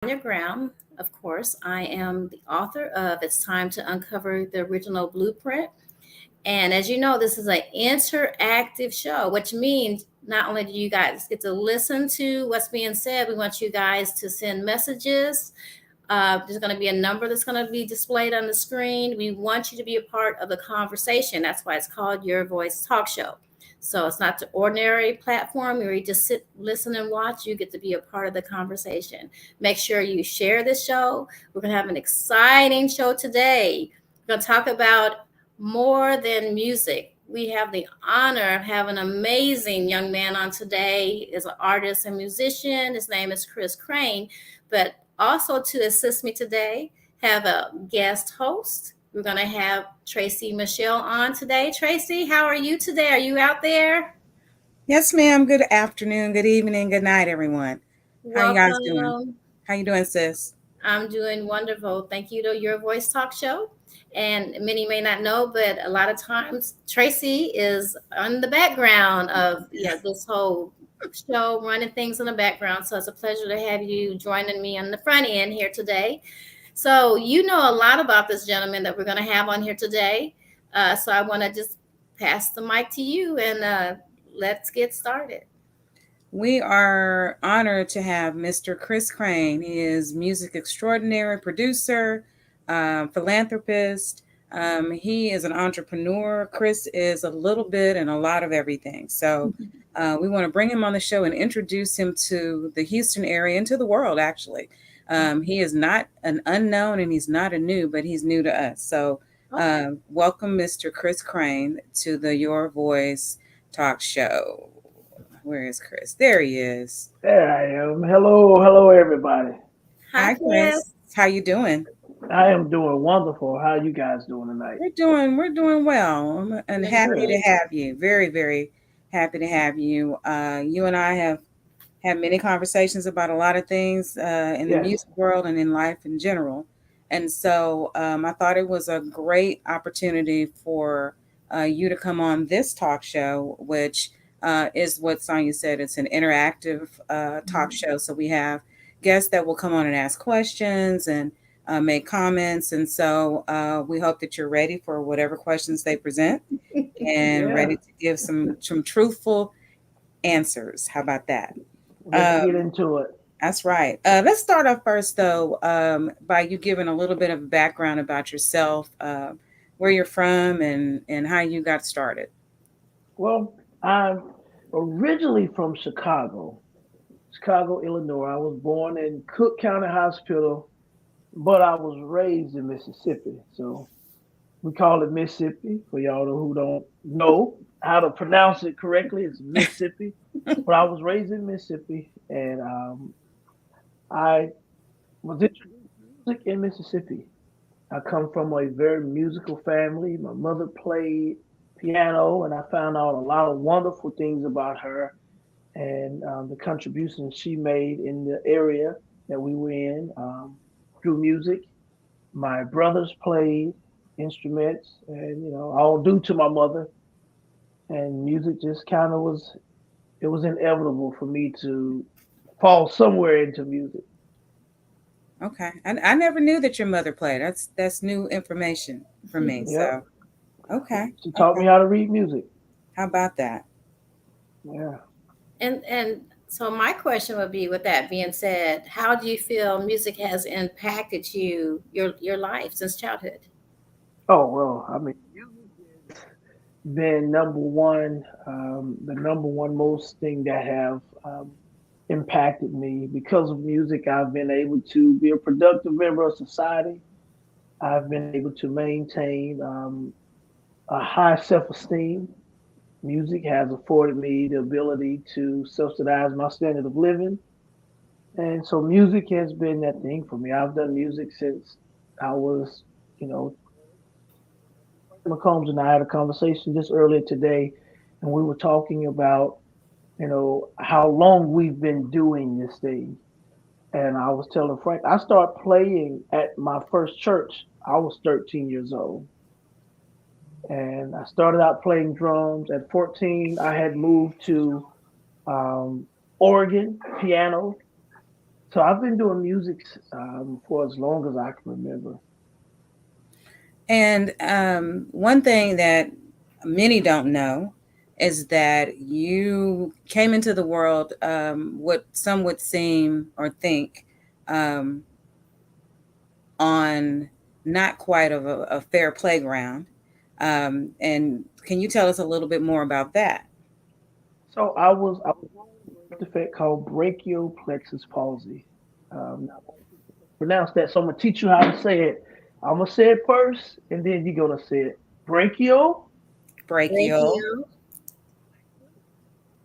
Your Ground. Of course, I am the author of It's Time to Uncover the Original Blueprint. And as you know, this is an interactive show, which means not only do you guys get to listen to what's being said, we want you guys to send messages. There's going to be a number that's going to be displayed on the screen. We want you to be a part of the conversation. That's why it's called Your Voice Talk Show. So it's not the ordinary platform where you just sit, listen, and watch. You get to be a part of the conversation. Make sure you share this show. We're going to have an exciting show today. We're going to talk about more than music. We have the honor of having an amazing young man on today. Is an artist and musician. His name is Chris Crain. But also to assist me today, have a guest host. We're going to have Tracy Michelle on today. Tracy, how are you today? Are you out there? Yes, ma'am. Good afternoon, good evening, good night, everyone. How you guys doing? Welcome. How you doing, sis? I'm doing wonderful. Thank you to Your Voice Talk Show. And many may not know, but a lot of times Tracy is on the background of this whole show, running things in the background. So it's a pleasure to have you joining me on the front end here today. So you know a lot about this gentleman that we're going to have on here today. So I want to just pass the mic to you and let's get started. We are honored to have Mr. Chris Crain. He is music extraordinary, producer, philanthropist. He is an entrepreneur. Chris is a little bit and a lot of everything. So we want to bring him on the show and introduce him to the Houston area and to the world, actually. He is not an unknown and he's not a new, but he's new to us. So welcome, Mr. Chris Crain, to the Your Voice Talk Show. Where is Chris? There he is. There I am. Hello, everybody. Hi, Hi, Chris. Chris. How you doing? I am doing wonderful. How you guys doing tonight? We're doing well. And Doing happy to great. have you. Very, very happy to have you. You and I have had many conversations about a lot of things in the Yes. music world and in life in general. And so I thought it was a great opportunity for you to come on this talk show, which is what Sonia said. It's an interactive talk show. So we have guests that will come on and ask questions and make comments. And so we hope that you're ready for whatever questions they present and Yeah. ready to give some truthful answers. How about that? Let's Um, get into it. that's right. Let's start off first, though, by you giving a little bit of background about yourself, where you're from, and how you got started. Well, I'm originally from Chicago, Illinois. I was born in Cook County Hospital, but I was raised in Mississippi. So we call it Mississippi for y'all who don't know how to pronounce it correctly. It's Mississippi. But I was raised in Mississippi, and I was introduced to music in Mississippi. I come from a very musical family. My mother played piano, and I found out a lot of wonderful things about her and the contributions she made in the area that we were in through music. My brothers played instruments, and all due to my mother. And music just kind of was. It was inevitable for me to fall somewhere into music. Okay, I never knew that your mother played. That's new information for me. Yep, So okay, she taught okay. me how to read music. How about that? Yeah. And so my question would be, with that being said, how do you feel music has impacted your life since childhood? Oh well, I mean, been number one, the number one most thing that have impacted me because of music. I've been able to be a productive member of society. I've been able to maintain a high self-esteem. Music has afforded me the ability to subsidize my standard of living, and so music has been that thing for me. I've done music since I was, you know, McCombs and I had a conversation just earlier today, and we were talking about how long we've been doing this thing. And I was telling Frank, I started playing at my first church. I was 13 years old. And I started out playing drums. At 14, I had moved to um, organ, piano. So I've been doing music for as long as I can remember. And one thing that many don't know is that you came into the world, what some would seem or think, um, on not quite of a fair playground. And can you tell us a little bit more about that? So I was born with a defect called brachial plexus palsy. Now, pronounce that. So I'm gonna teach you how to say it. I'm gonna say it first, and then you're gonna say it. Brachial Brachial, Brachial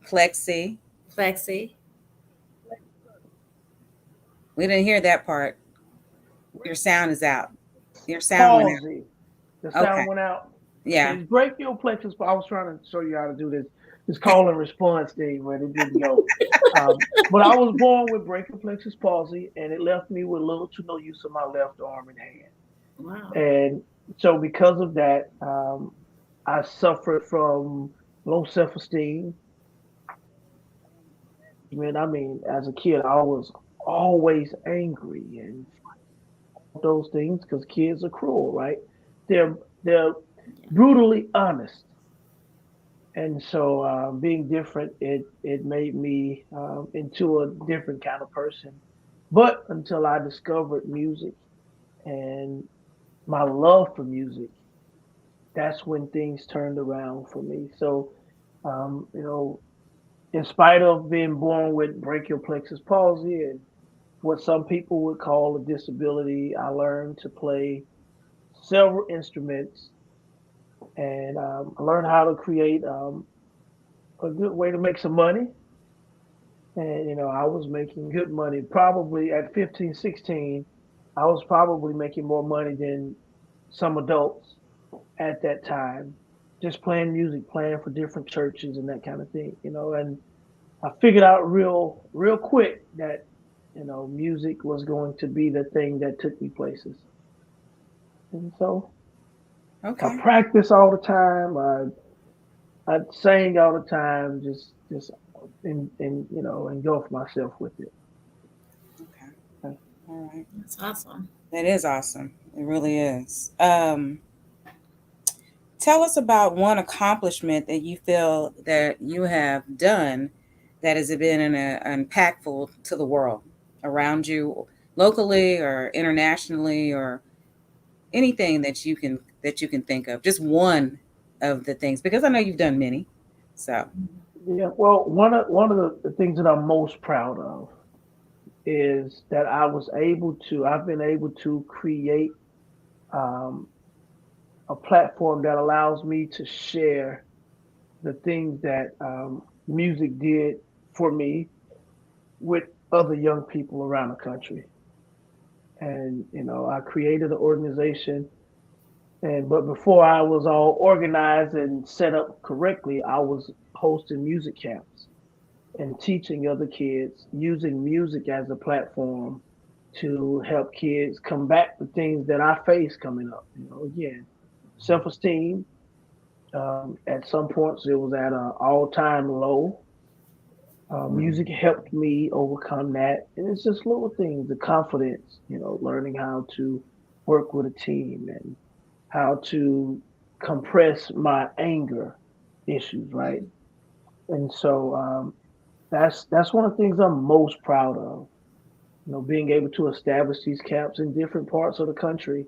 plexi. plexi We didn't hear that part. Your sound is out. Your sound went palsy. The out. Okay. sound went out. Yeah. It's brachial plexus. I was trying to show you how to do this call and response thing, but it didn't go. But I was born with brachial plexus palsy, and it left me with little to no use of my left arm and hand. Wow. And so, because of that, I suffered from low self esteem. Man, I mean, as a kid, I was always angry and those things because kids are cruel, right? They're brutally honest, and so being different, it made me into a different kind of person. But until I discovered music and my love for music, that's when things turned around for me. So, you know, in spite of being born with brachial plexus palsy and what some people would call a disability, I learned to play several instruments and I learned how to create a good way to make some money. And, I was making good money. Probably at 15, 16, I was probably making more money than some adults at that time, just playing music, playing for different churches and that kind of thing. And I figured out real quick that, music was going to be the thing that took me places. And so I Okay. practiced all the time. I sang all the time, just engulf myself with it. Okay. All right. That's awesome. That is awesome. It really is. Tell us about one accomplishment that you feel that you have done that has been impactful to the world around you, locally or internationally, or anything that you can think of. Just one of the things, because I know you've done many. So, Yeah, well, one of the things that I'm most proud of is that I've been able to create um, a platform that allows me to share the things that music did for me with other young people around the country. And I created an organization, and but before I was all organized and set up correctly, I was hosting music camps and teaching other kids using music as a platform to help kids combat the things that I face coming up. Again, self-esteem. At some points, it was at an all-time low. Music helped me overcome that, and it's just little things, the confidence, learning how to work with a team and how to compress my anger issues, right? And so that's one of the things I'm most proud of. Being able to establish these camps in different parts of the country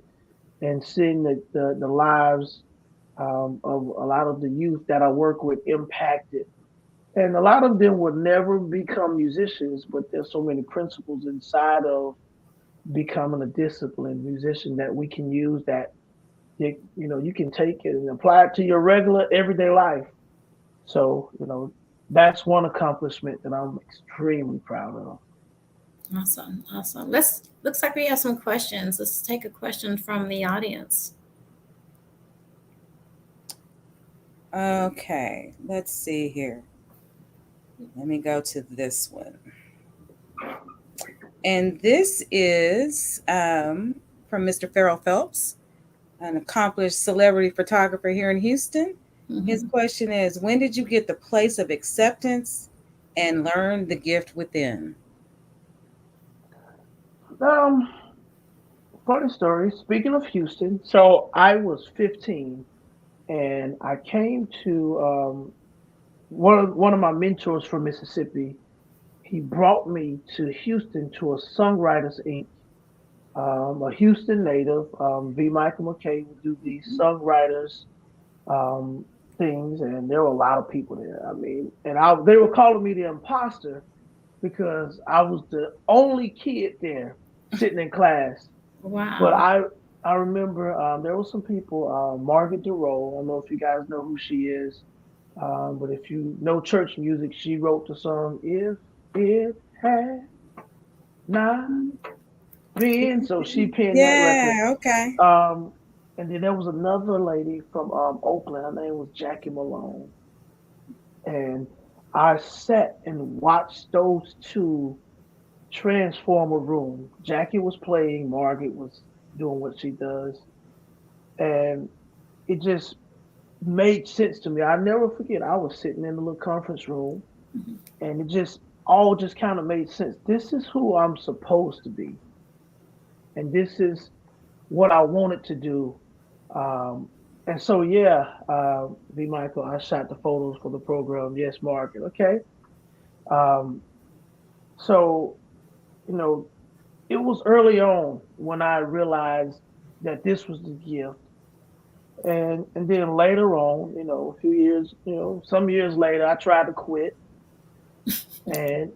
and seeing the lives of a lot of the youth that I work with impacted. And a lot of them would never become musicians, but there's so many principles inside of becoming a disciplined musician that we can use that you can take it and apply it to your regular everyday life. So, that's one accomplishment that I'm extremely proud of. Awesome. Awesome. Let's looks like we have some questions. Let's take a question from the audience. okay, let's see here. Let me go to this one. And this is from Mr. Farrell Phelps, an accomplished celebrity photographer here in Houston. His Mhm. question is, when did you get the place of acceptance and learn the gift within? Um, Funny story. Speaking of Houston, so I was 15 and I came to one of my mentors from Mississippi. He brought me to Houston to a Songwriters Inc. A Houston native. V. Michael McKay would do these songwriters um, things, and there were a lot of people there. I mean, and they were calling me the imposter because I was the only kid there sitting in class. But Wow. I remember there were some people, Margaret Durow. I don't know if you guys know who she is, but if you know church music, she wrote the song "If It Had Not Been." So she penned that record. Yeah, okay. Um, and then there was another lady from Oakland. Her name was Jackie Malone, and I sat and watched those two transform a room. Jackie was playing, Margaret was doing what she does, and it just made sense to me. I never forget. I was sitting in the little conference room, Mhm. and it just all just kind of made sense. This is who I'm supposed to be, and this is what I wanted to do. Um, and so, yeah, V. Michael, I shot the photos for the program. Yes, Margaret. Okay. Um, so, you know, it was early on when I realized that this was the gift. And then later on, a few years, some years later, I tried to quit. And,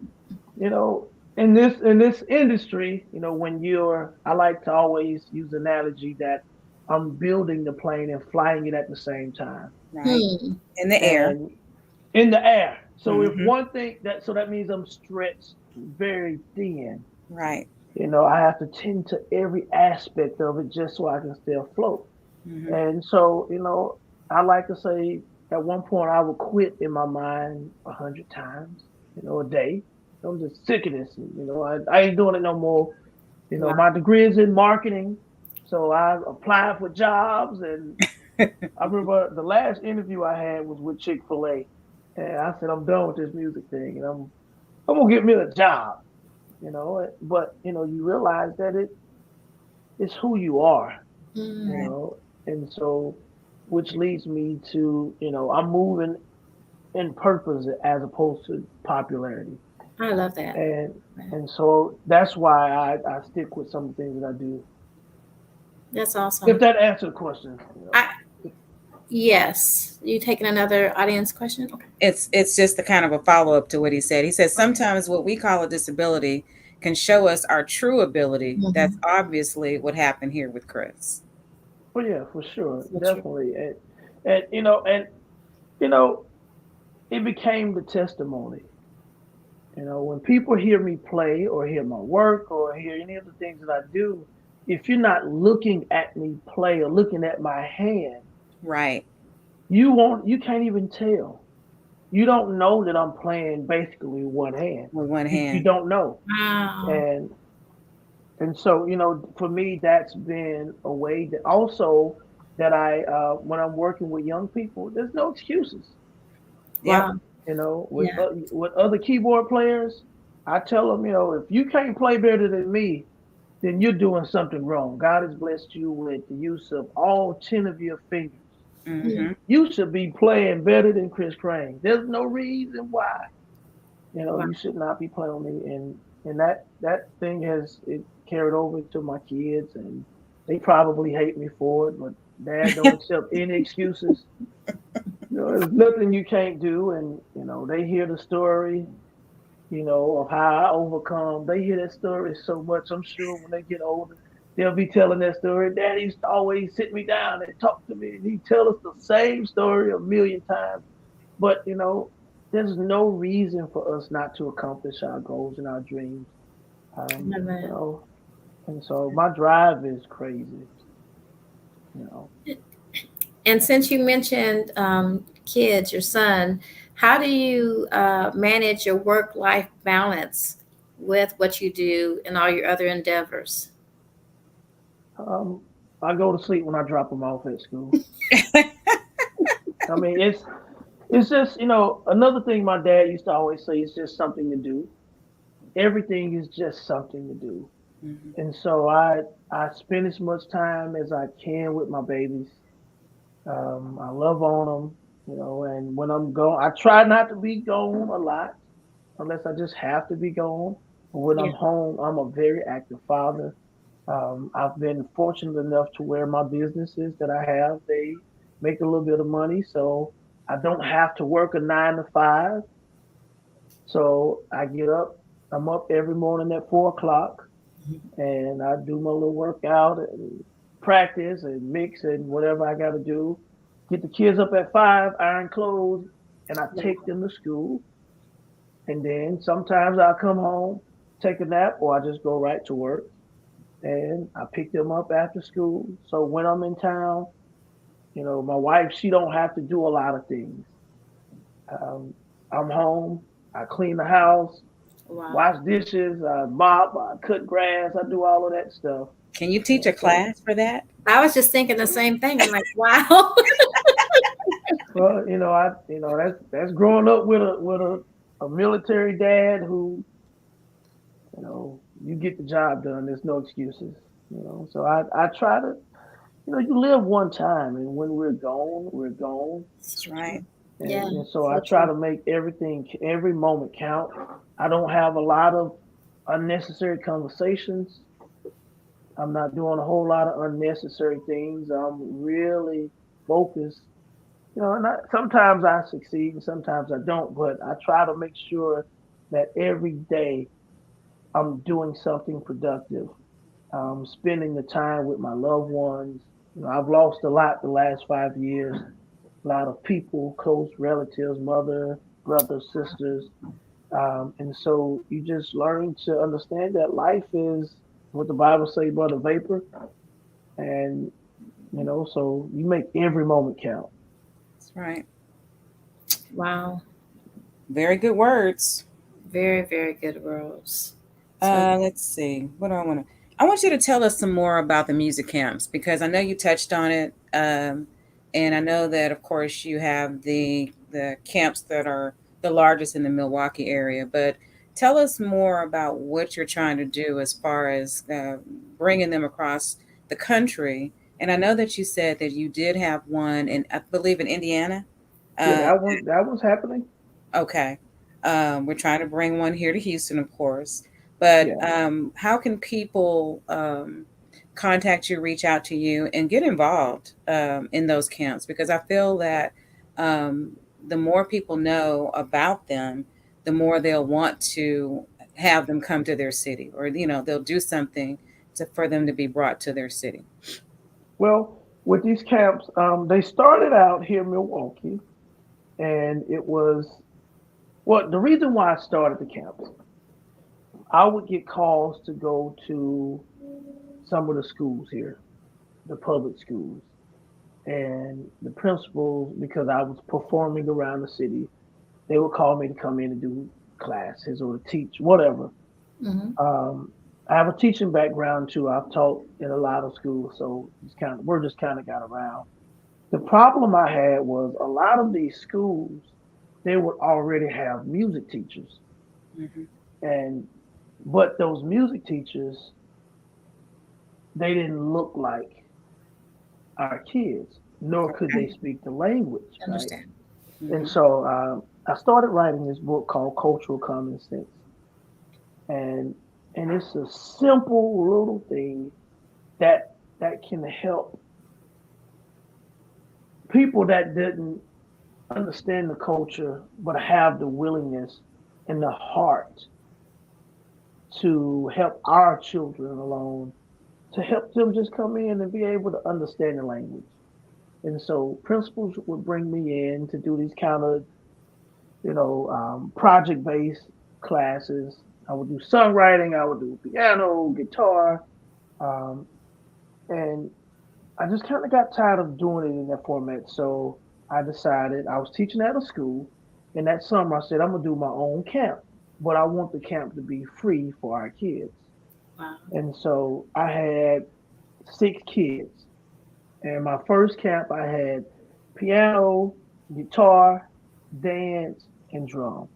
in this industry, when I like to always use the analogy that I'm building the plane and flying it at the same time. Right. Hmm. In the air. And in the air. So if Hmm. one thing that means I'm stretched very thin. Right. I have to tend to every aspect of it just so I can stay afloat. Hmm. And so, I like to say at one point I would quit in my mind 100 times, a day. I'm just sick of this. I ain't doing it no more. Wow. My degree is in marketing. So I applied for jobs. And I remember the last interview I had was with Chick-fil-A. And I said, I'm done with this music thing. And I'm going to get me a job, but, you realize that it's who you are, you Mm, Right. know, and so, which leads me to, I'm moving in purpose as opposed to popularity. I love that. And, and so that's why I stick with some of the things that I do. That's If awesome. that answered the question. I Yes. You taking another audience question? Okay. It's just the kind of a follow-up to what he said. He said sometimes what we call a disability can show us our true ability. That's Mhm. obviously what happened here with Chris. Well, yeah, for sure, So true. definitely. And you know, it became the testimony. When people hear me play or hear my work or hear any of the things that I do, if you're not looking at me play or looking at my hand, Right. you can't even tell. You don't know that I'm playing basically one hand. With one You hand. don't know. Wow. And so, for me, that's been a way that also that when I'm working with young people, there's no excuses. Yep. Wow. With Yeah. with other keyboard players, I tell them, if you can't play better than me, then you're doing something wrong. God has blessed you with the use of all 10 of your fingers. Mm. Hmm. You should be playing better than Chris Crain. There's no reason why. Wow. You should not be playing on me. And that thing has it carried over to my kids, and they probably hate me for it, but Dad don't accept any excuses. There's nothing you can't do. And, they hear the story, of how I overcome. They hear that story so much. I'm sure when they get older, they'll be telling that story. Daddy used to always sit me down and talk to me, and he'd tell us the same story a million times. But, there's no reason for us not to accomplish our goals and our dreams. I love You that. know, and so my drive is crazy. You know, And since you mentioned kids, your son, how do you manage your work-life balance with what you do and all your other endeavors? um, I go to sleep when I drop them off at school. I mean, it's just another thing my dad used to always say. It's just something to do. Everything is just something to do. Mhm. And so I spend as much time as I can with my babies. I love on them, and when I'm gone, I try not to be gone a lot unless I just have to be gone. But when Yeah. I'm home, I'm a very active father. I've been fortunate enough to where my businesses that I have, they make a little bit of money, so I don't have to work a 9 to 5. So I get up, I'm up every morning at 4 o'clock, and I do my little workout and practice and mix and whatever I got to do. Get the kids up at 5, iron clothes, and I Yeah. take them to school. And then sometimes I come home, take a nap, or I just go right to work. And I pick them up after school. So when I'm in town, my wife, she don't have to do a lot of things. Um, I'm home, I clean the house, Wow. wash dishes, I mop, I cut grass, I do all of that stuff. Can you teach a So, class for that? I was just thinking the same thing. I'm like, wow. well, that's growing up with a military dad who, you get the job done. There's no excuses. So I try to, you live one time, and when we're gone, we're gone. That's So right. true. Yeah, And so I so try true. to make everything, every moment count. I don't have a lot of unnecessary conversations. I'm not doing a whole lot of unnecessary things. I'm really focused. And sometimes I succeed and sometimes I don't, but I try to make sure that every day I'm doing something productive. Spending the time with my loved ones. I've lost a lot the last 5 years. A lot of people, close relatives, mother, brothers, sisters. And so you just learn to understand that life is what the Bible say but a vapor. And, so you make every moment count. That's right. Wow. Very good words. Very, very good rules. So Let's see. What do I want to? I want you to tell us some more about the music camps because I know you touched on it, and I know that of course you have the camps that are the largest in the Milwaukee area. But tell us more about what you're trying to do as far as bringing them across the country. And I know that you said that you did have one in, I believe, in Indiana. Yeah, Uh, that was happening. Okay. We're trying to bring one here to Houston, of course. But Yeah. how can people contact you, reach out to you, and get involved in those camps? Because I feel that um, the more people know about them, the more they'll want to have them come to their city, or they'll do something for them to be brought to their city. Well, with these camps, they started out here in Milwaukee, and it was the reason why I started the camps. I would get calls to go to some of the schools here, the public schools, and the principals, because I was performing around the city, they would call me to come in and do classes or to teach, whatever. mhm. Um, I have a teaching background too. I've taught in a lot of schools, so we're just kind of got around. The problem I had was a lot of these schools, they would already have music teachers, Hmm. and but those music teachers, they didn't look like our kids, nor could Okay. they speak the language, right? Understand. And Hmm. so I started writing this book called Cultural Common Sense, and it's a simple little thing that can help people that didn't understand the culture but have the willingness and the heart to help our children along, to help them just come in and be able to understand the language. And so principals would bring me in to do these kind of, project based classes. I would do songwriting, I would do piano, guitar, um, and I just kind of got tired of doing it in that format. So I decided I was teaching at a school. And that summer I said, I'm going to do my own camp, but I want the camp to be free for our kids. Wow. And so I had 6 kids. And my first camp, I had piano, guitar, dance, and drum.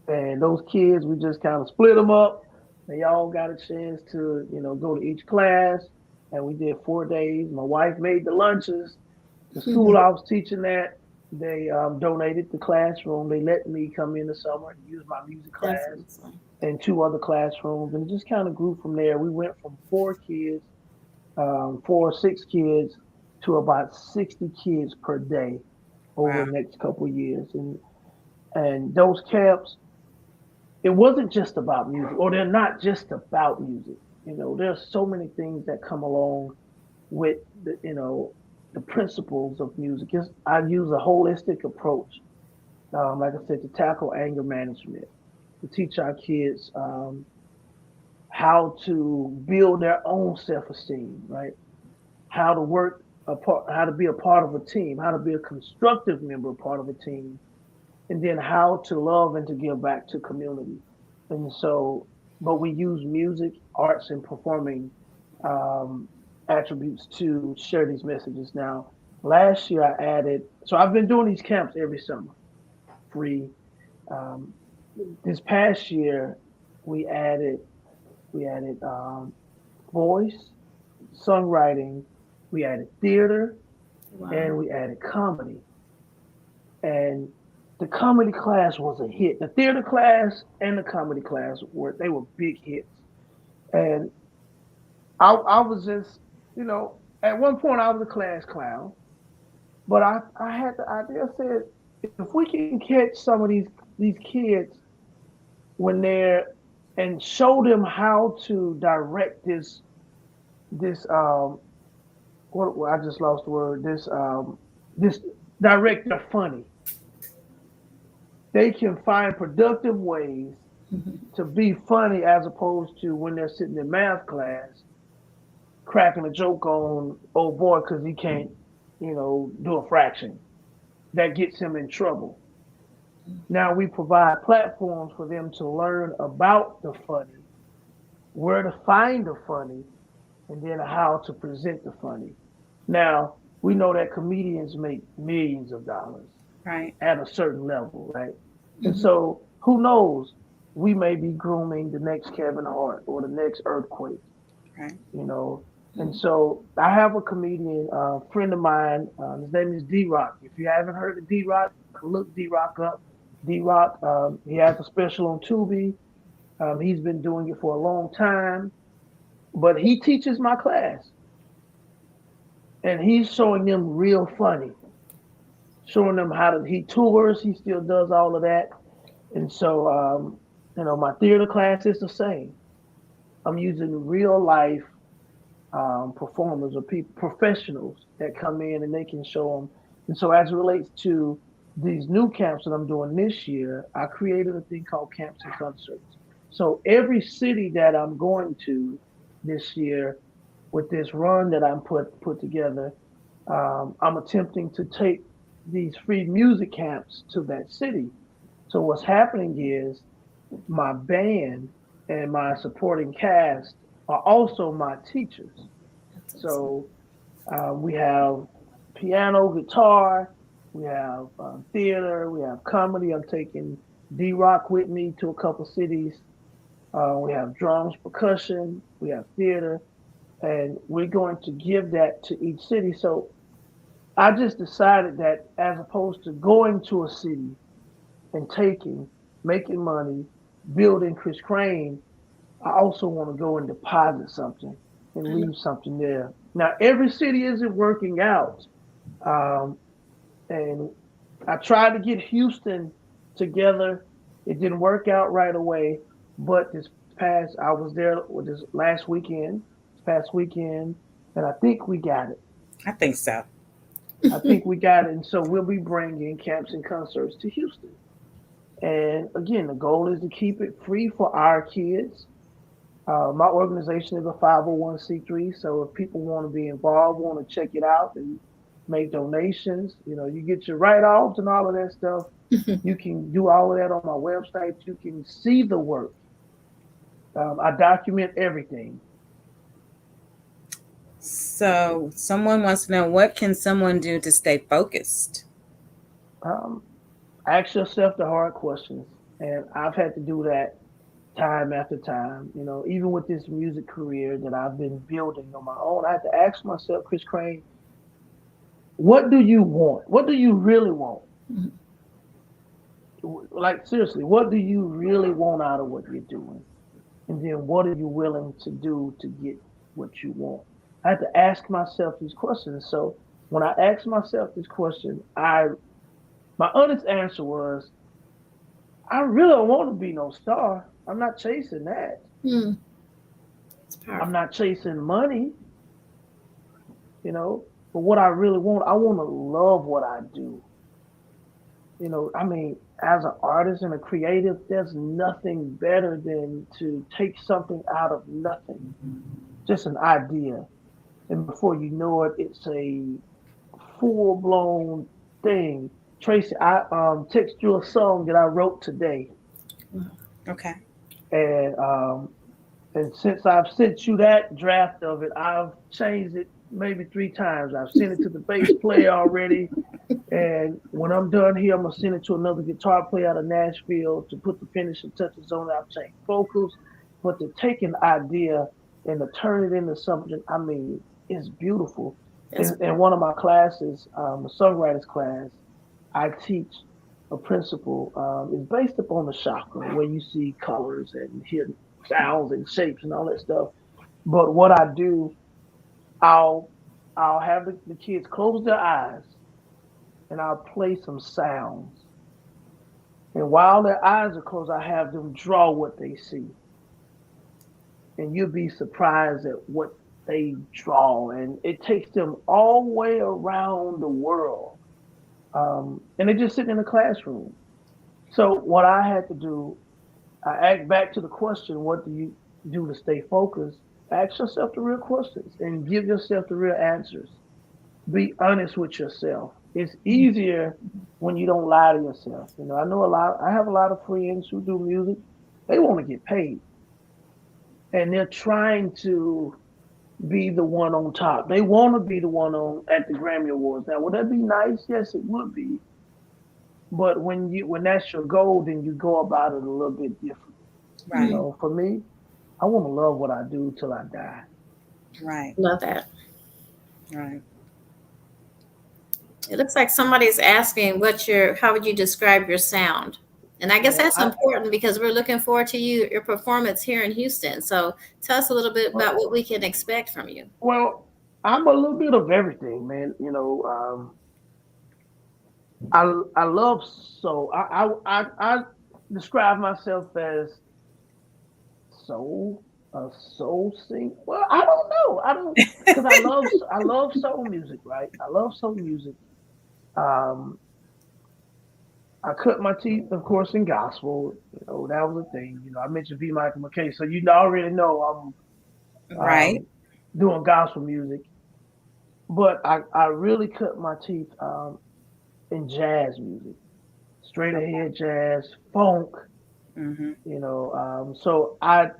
And those kids, we just kind of split them up. They all got a chance to, go to each class, and we did 4 days. My wife made the lunches. The school I was teaching at, they donated the classroom. They let me come in the summer and use my music That's class awesome. and two other classrooms, and it just kind of grew from there. We went from 4 kids, 4 or 6 kids, to about 60 kids per day over Wow. the next couple of years, and those camps, it wasn't just about music, or they're not just about music. There's so many things that come along with the principles of music. I use a holistic approach, like I said, to tackle anger management, to teach our kids how to build their own self-esteem, right? How to work how to be a part of a team, how to be a constructive member, part of a team, and then how to love and to give back to community. And so, but we use music, arts, and performing um, attributes to share these messages. Now, last year I added, so I've been doing these camps every summer, free. Um, this past year, we added voice, songwriting, we added theater, Wow. and we added comedy. And the comedy class was a hit. The theater class and the comedy class were big hits. And I was just, at one point I was a class clown, but I had the idea. I said, if we can catch some of these kids when they're and show them how to direct this what well, I just lost the word, this direct their funny, they can find productive ways to be funny, as opposed to when they're sitting in math class cracking a joke on old boy because he can't, do a fraction. That gets him in trouble. Now we provide platforms for them to learn about the funny, where to find the funny, and then how to present the funny. Now, we know that comedians make millions of dollars Right. at a certain level, right? And Mhm. so, who knows? We may be grooming the next Kevin Hart or the next earthquake, Right. you know. And so, I have a comedian, friend of mine. His name is D Rock. If you haven't heard of D Rock, look D Rock up. D Rock, he has a special on Tubi. He's been doing it for a long time, but he teaches my class, and he's showing them real funny, showing them how to. He tours. He still does all of that. And so, my theater class is the same. I'm using real life performers or people, professionals that come in and they can show them. And so, as it relates to these new camps that I'm doing this year, I created a thing called camps and concerts. So every city that I'm going to this year with this run that I'm put together, I'm attempting to take these free music camps to that city. So what's happening is my band and my supporting cast are also my teachers. That's awesome. So we have piano, guitar, we have theater, we have comedy. I'm taking D Rock with me to a couple cities. We have drums, percussion, we have theater, and we're going to give that to each city. So I just decided that as opposed to going to a city and making money, building Chris Crain, I also want to go and deposit something and I know. leave something there. Now, every city isn't working out. Um, and I tried to get Houston together. It didn't work out right away. But I was there with this past weekend, and I think we got it. I think so. I think we got it. And so we'll be bringing camps and concerts to Houston. And again, the goal is to keep it free for our kids. My organization is a 501c3, so if people want to be involved, want to check it out and make donations, you get your write-offs and all of that stuff. You can do all of that on my website. You can see the work. I document everything. So, someone wants to know, what can someone do to stay focused? Um, Ask yourself the hard questions, and I've had to do that time after time. Even with this music career that I've been building on my own, I had to ask myself, Chris Crain, what do you want? What do you really want? Mhm. Like, seriously, what do you really want out of what you're doing? And then what are you willing to do to get what you want? I had to ask myself these questions. So when I asked myself this question, my honest answer was, I really don't want to be no star. I'm not chasing that. Hmm. It's I'm powerful. not chasing money, but what I really want, I want to love what I do. I mean, as an artist and a creative, there's nothing better than to take something out of nothing, just an idea. And before you know it, it's a full blown thing. Tracy, I text you a song that I wrote today, Okay. and since I've sent you that draft of it, I've changed it maybe 3 times. I've sent it to the bass player already, and when I'm done here, I'm gonna send it to another guitar player out of Nashville to put the finishing touches on it. I've changed vocals, but to take an idea and to turn it into something, I mean, it's beautiful. That's In one of my classes, a songwriters class, I teach a principle. It's based upon the chakra, where you see colors and hear sounds and shapes and all that stuff. But what I do, I'll I'll have the kids close their eyes and I'll play some sounds. And while their eyes are closed, I have them draw what they see. And you'll be surprised at what they draw. And it takes them all the way around the world. And they're just sitting in the classroom. So what I had to do, I act back to the question, what do you do to stay focused? Ask yourself the real questions and give yourself the real answers. Be honest with yourself. It's easier when you don't lie to yourself. I have a lot of friends who do music. They want to get paid. And they're trying to be the one on top. They want to be the one on at the Grammy Awards. Now, would that be nice? Yes, it would be. But when that's your goal, then you go about it a little bit different. Right. For me, I want to love what I do till I die. Right. love that. Right. It looks like somebody's asking how would you describe your sound? And I guess Yeah, that's important because we're looking forward to your performance here in Houston. So tell us a little bit about what we can expect from you. well, I'm a little bit of everything, man. I love soul. I describe myself as soul, a soul sing. Well, I don't know. I don't because I love soul music, right? I love soul music. Um, I cut my teeth, of course, in gospel. That was a thing. I mentioned V. Michael McKay, so you already know I'm Right. doing gospel music. But I really cut my teeth in jazz music, straight ahead jazz, funk. Mm-hmm. So I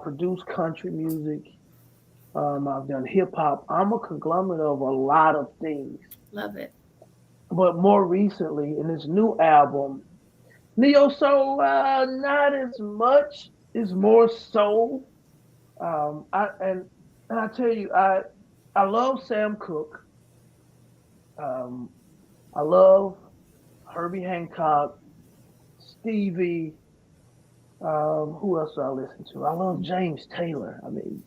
produce country music. I've done hip hop. I'm a conglomerate of a lot of things. Love it. But more recently, in this new album, neo soul, not as much. It's more soul. And I tell you, I love Sam Cooke. Um, I love Herbie Hancock, Stevie. Who else do I listen to? I love James Taylor. I mean,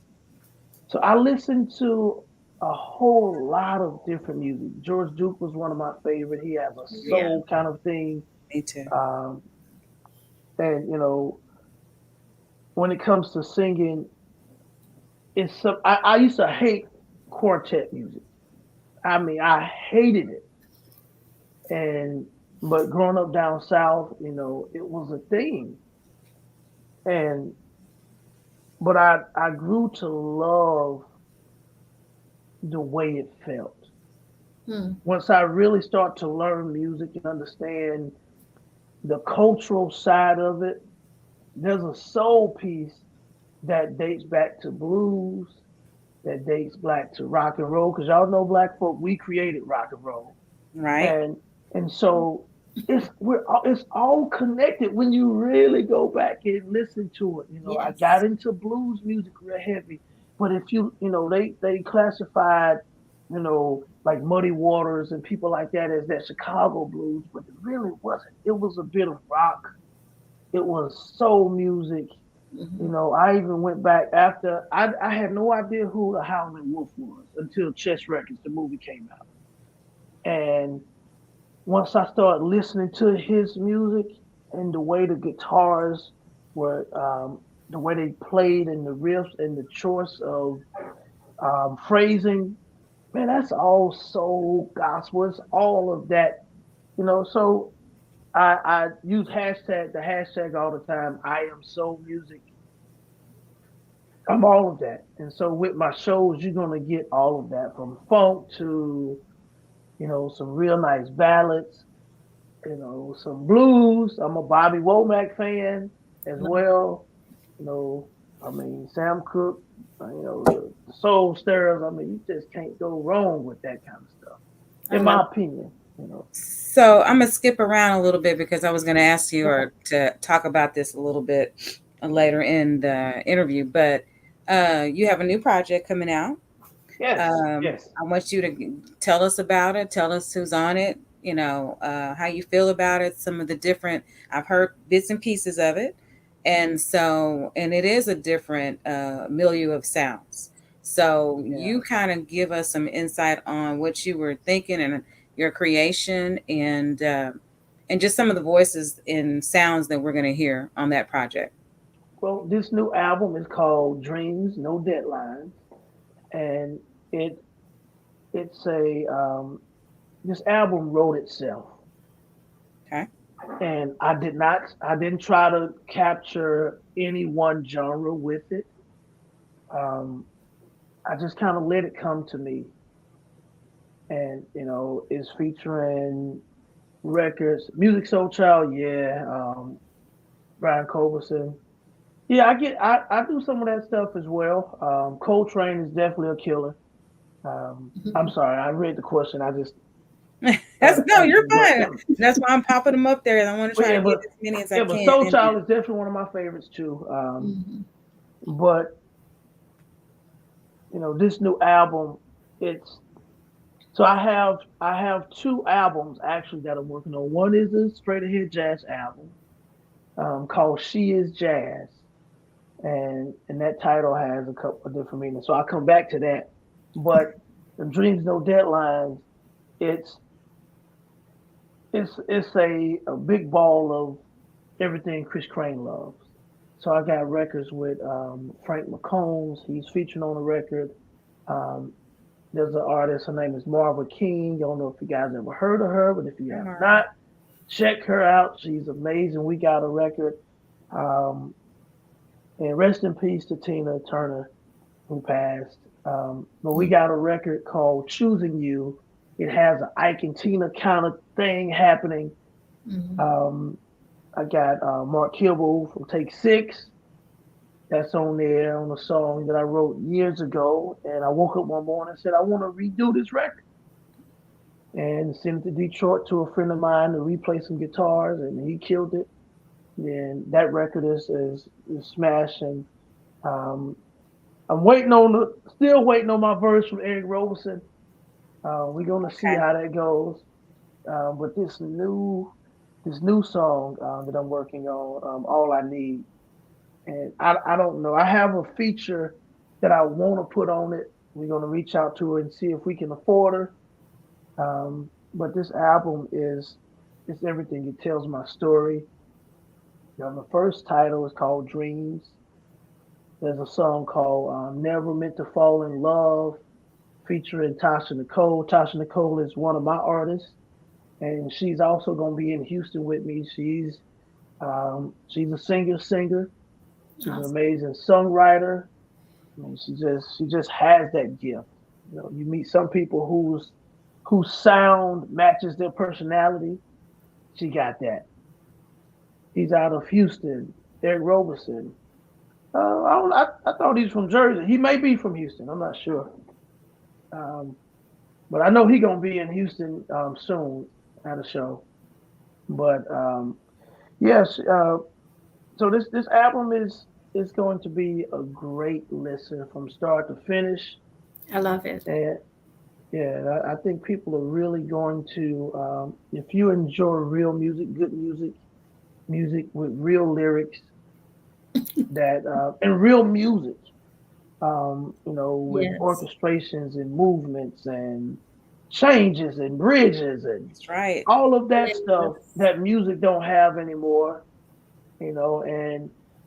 so I listen to a whole lot of different music. George Duke was one of my favorite. He has a Yeah. soul kind of thing. Me too. And when it comes to singing, I used to hate quartet music. I mean, I hated it. And but growing up down south, it was a thing. And but I grew to love the way it felt. Hmm. Once I really start to learn music and understand the cultural side of it, there's a soul piece that dates back to blues, that dates back to rock and roll. Because y'all know, black folk, we created rock and roll, Right. and so it's all connected when you really go back and listen to it. I got Yes. into blues music real heavy, but if they classified, like Muddy Waters and people like that as that Chicago blues, but it really wasn't. It was a bit of rock. It was soul music. Hmm. I even went back after I had no idea who the Howlin' Wolf was until Chess Records, the movie came out. And once I started listening to his music and the way the guitars were, the way they played and the riffs and the choice of phrasing, man, that's all soul gospel. It's all of that. So I use the hashtag all the time. I am soul music. I'm all of that. And so with my shows, you're gonna get all of that from funk to some real nice ballads, some blues. I'm a Bobby Womack fan as well. You know, I mean Sam Cooke, the Soul Stirrers. I mean, you just can't go wrong with that kind of stuff, I in love my it. opinion. So I'm gonna skip around a little bit because I was gonna ask you or to talk about this a little bit later in the interview. But you have a new project coming out. Yes, yes. I want you to tell us about it. Tell us who's on it. How you feel about it. Some of the different. I've heard bits and pieces of it, and it is a different milieu of sounds. So Yeah. you kind of give us some insight on what you were thinking and your creation, and just some of the voices and sounds that we're going to hear on that project. Well, this new album is called Dreams No Deadlines, and it it's a this album wrote itself. Okay. And I didn't try to capture any one genre with it. Um, I just kind of let it come to me, and it's featuring records, Music Soul Child, yeah, Brian Culberson, yeah, I do some of that stuff as well. Coltrane is definitely a killer. I'm sorry, I read the question, I just That's no, you're actually wrote fine. them. That's why I'm popping them up there, and I want to But try to yeah, get but as many as I yeah, but can Soul in there. Child is definitely one of my favorites too. Hmm. But this new album, it's so I have two albums actually that I'm working on. One is a straight ahead jazz album called She Is Jazz, and that title has a couple of different meanings. So I'll come back to that. But the Dreams No Deadlines, it's it's a big ball of everything Chris Crain loves. So I got records with Frank McCombs. He's featured on the record. Um, there's an artist. Her name is Marva King. I don't know if you guys ever heard of her, but if you Hi, have Marva. not, check her out. She's amazing. We got a record. Um, and rest in peace to Tina Turner, who passed. But we got a record called Choosing You. It has an Ike and Tina kind of thing happening. Hmm. Um, I got Mark Kilbo from Take Six. That's on there on a song that I wrote years ago. And I woke up one morning and said, I want to redo this record. And sent it to Detroit to a friend of mine to replay some guitars, and he killed it. And that record is smash. And um, I'm still waiting on my verse from Eric Roberson. We're gonna see Okay. how that goes. But this new song that I'm working on, All I Need, and I don't know. I have a feature that I want to put on it. We're gonna reach out to her and see if we can afford her. But this album is it's everything. It tells my story. The first title is called Dreams. There's a song called Never Meant to Fall in Love featuring Tasha Nicole. Tasha Nicole is one of my artists, and she's also going to be in Houston with me. She's a singer. She's an Awesome. amazing songwriter. I mean, she just has that gift. You meet some people whose sound matches their personality. She got that. He's out of Houston. Eric Roberson. I thought he's from Jersey. He may be from Houston. I'm not sure. Um, but I know he's gonna be in Houston soon at a show. But yes, so this album is going to be a great listen from start to finish, I love it. and yeah, I think people are really going to if you enjoy real music, good music, music with real lyrics that and real music, with Yes. orchestrations and movements and changes and bridges and That's right. all of that stuff Yes. that music don't have anymore. And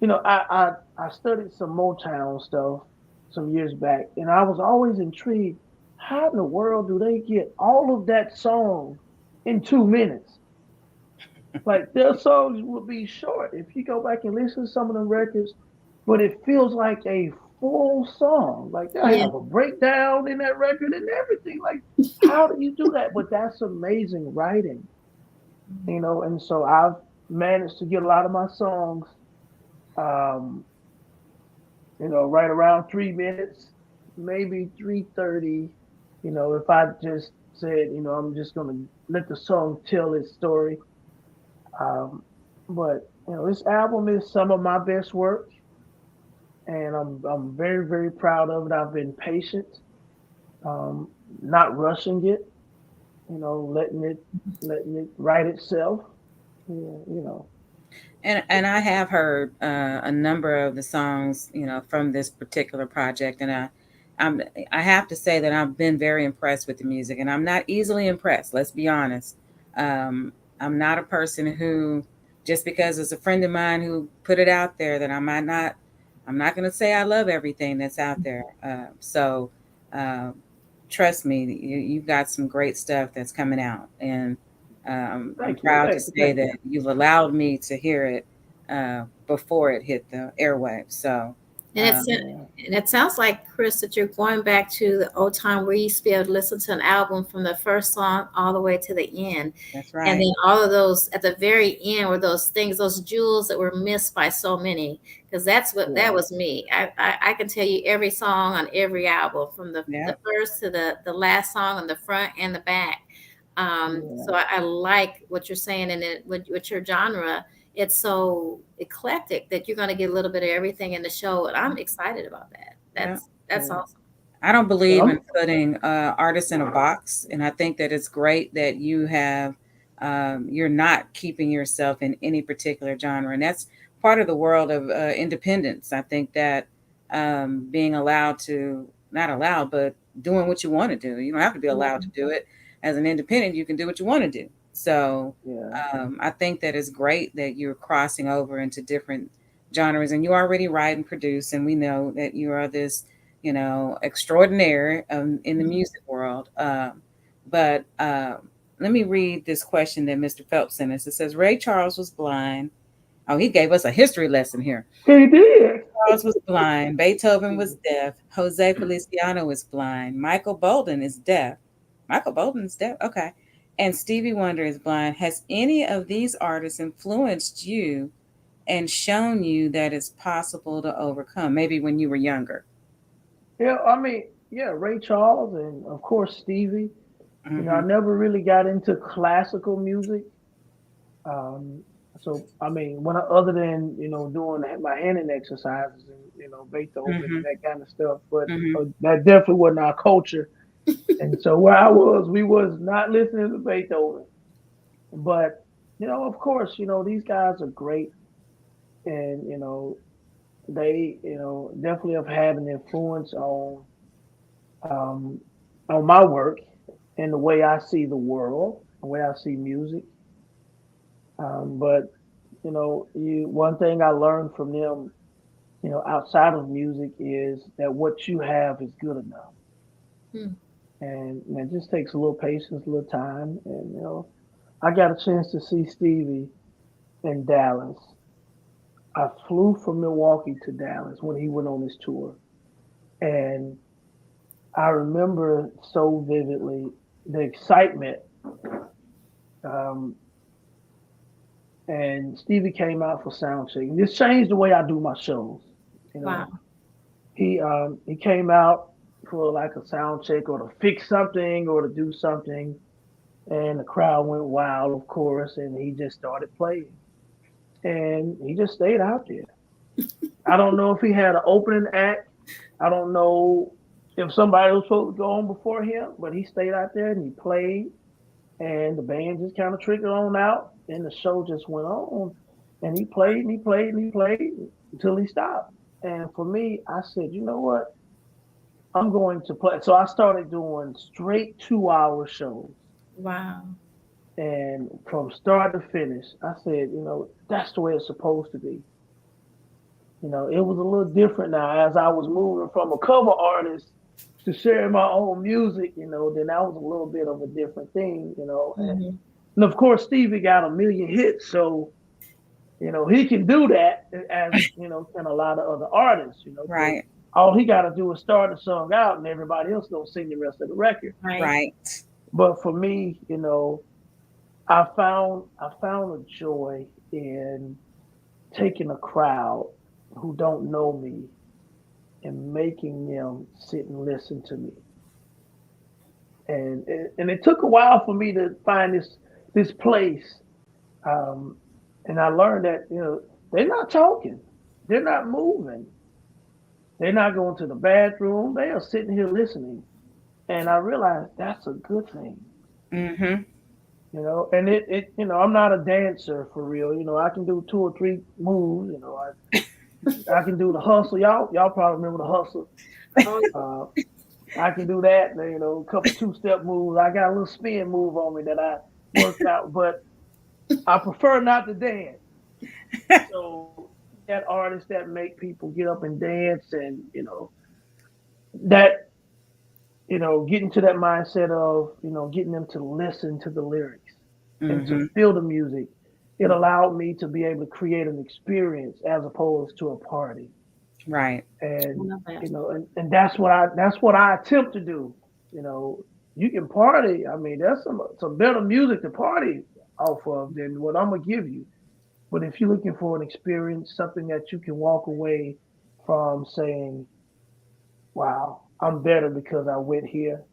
I studied some Motown stuff some years back, and I was always intrigued. How in the world do they get all of that song in 2 minutes? Like their songs would be short if you go back and listen to some of them records, but it feels like a full song. Like they Yeah. have a breakdown in that record and everything. Like, how do you do that? But that's amazing writing. And so I've managed to get a lot of my songs, um, right around 3 minutes, maybe 3:30. If I just said, I'm just gonna let the song tell its story. Um, but this album is some of my best work, and I'm very very proud of it. I've been patient, um, not rushing it. Letting it write itself. Yeah. And I have heard a number of the songs, from this particular project, and I'm I have to say that I've been very impressed with the music, and I'm not easily impressed. Let's be honest. Um, I'm not a person who, just because it's a friend of mine who put it out there, that I might not. I'm not going to say I love everything that's out there. So uh, trust me, you've got some great stuff that's coming out, and I'm Thank you, proud to thank you, say thank that you. you've allowed me to hear it before it hit the airwaves. So, And uh, Yeah, it sounds like, Chris, that you're going back to the old time where you used to be able to listen to an album from the first song all the way to the end. that's And right. then all of those at the very end were those things, those jewels that were missed by so many. Because that yeah, was me. I can tell you every song on every album from the Yeah. first to the last song on the front and the back. So yeah. I like what you're saying, and it with your genre, it's so eclectic that you're going to get a little bit of everything in the show, and I'm excited about that. Yeah. That's Yeah. awesome. I don't And believe in I'm putting artists in a box, and I think that it's great that you're not keeping yourself in any particular genre, and that's part of the world of independence. I think that being allowed to, not allowed, but doing what you want to do. You don't have to be allowed to do it. As an independent, you can do what you want to do. So yeah. I think that it's great that you're crossing over into different genres, and you already write and produce, and we know that you are this extraordinaire in the Mhm. music world. But let me read this question that Mr. Phelps sent us. It says, Ray Charles was blind. Oh, he gave us a history lesson here. He did. Charles was blind. Beethoven was deaf. Jose Feliciano is blind. Michael Bolden is deaf. Michael Bolden is deaf. Okay. And Stevie Wonder is blind. Has any of these artists influenced you and shown you that it's possible to overcome? Maybe when you were younger. Yeah, I mean, yeah, Ray Charles and of course Stevie. I Hmm. never really got into classical music. Um, so I mean, other than doing my handing exercises and Beethoven Hmm. and that kind of stuff, but Hmm. that definitely wasn't our culture. And so where I was, we was not listening to Beethoven. But of course, these guys are great, and they definitely have had an influence um, on my work and the way I see the world, the way I see music. But one thing I learned from them, outside of music, is that what you have is good enough, Hmm. and it just takes a little patience, a little time. And I got a chance to see Stevie in Dallas. I flew from Milwaukee to Dallas when he went on his tour, and I remember so vividly the excitement. Um, and Stevie came out for sound check. And this changed the way I do my shows. You know, Wow. he came out for like a sound check or to fix something or to do something, And the crowd went wild, of course, and he just started playing. And he just stayed out there. I don't know if he had an opening act. I don't know if somebody was supposed to go on before him, but he stayed out there and he played. And the band just kind of trickled on out, and the show just went on. And he played and he played and he played until he stopped. And for me, I said, you know what? I'm going to play. So I started doing straight 2 hour shows. Wow. And from start to finish, I said, that's the way it's supposed to be. It was a little different now as I was moving from a cover artist to sharing my own music, then that was a little bit of a different thing, Mm-hmm. And of course, Stevie got a million hits, so, he can do that as, and a lot of other artists, Right. All he got to do is start the song out and everybody else gonna sing the rest of the record. Right. But for me, I found a joy in taking a crowd who don't know me and making them sit and listen to me. And it took a while for me to find this place. And I learned that, they're not talking. They're not moving. They're not going to the bathroom. They are sitting here listening. And I realized that's a good thing. Mm-hmm. And I'm not a dancer for real. I can do 2 or 3 moves. I can do the hustle. Y'all probably remember the hustle. I can do that. A couple 2-step moves. I got a little spin move on me that I worked out, but I prefer not to dance. So that artists that make people get up and dance, and that getting to that mindset of getting them to listen to the lyrics and to feel the music. It allowed me to be able to create an experience as opposed to a party. Right. And and that's what I attempt to do. You can party. I mean, there's some better music to party off of than what I'm gonna give you. But if you're looking for an experience, something that you can walk away from saying, "Wow, I'm better because I went here."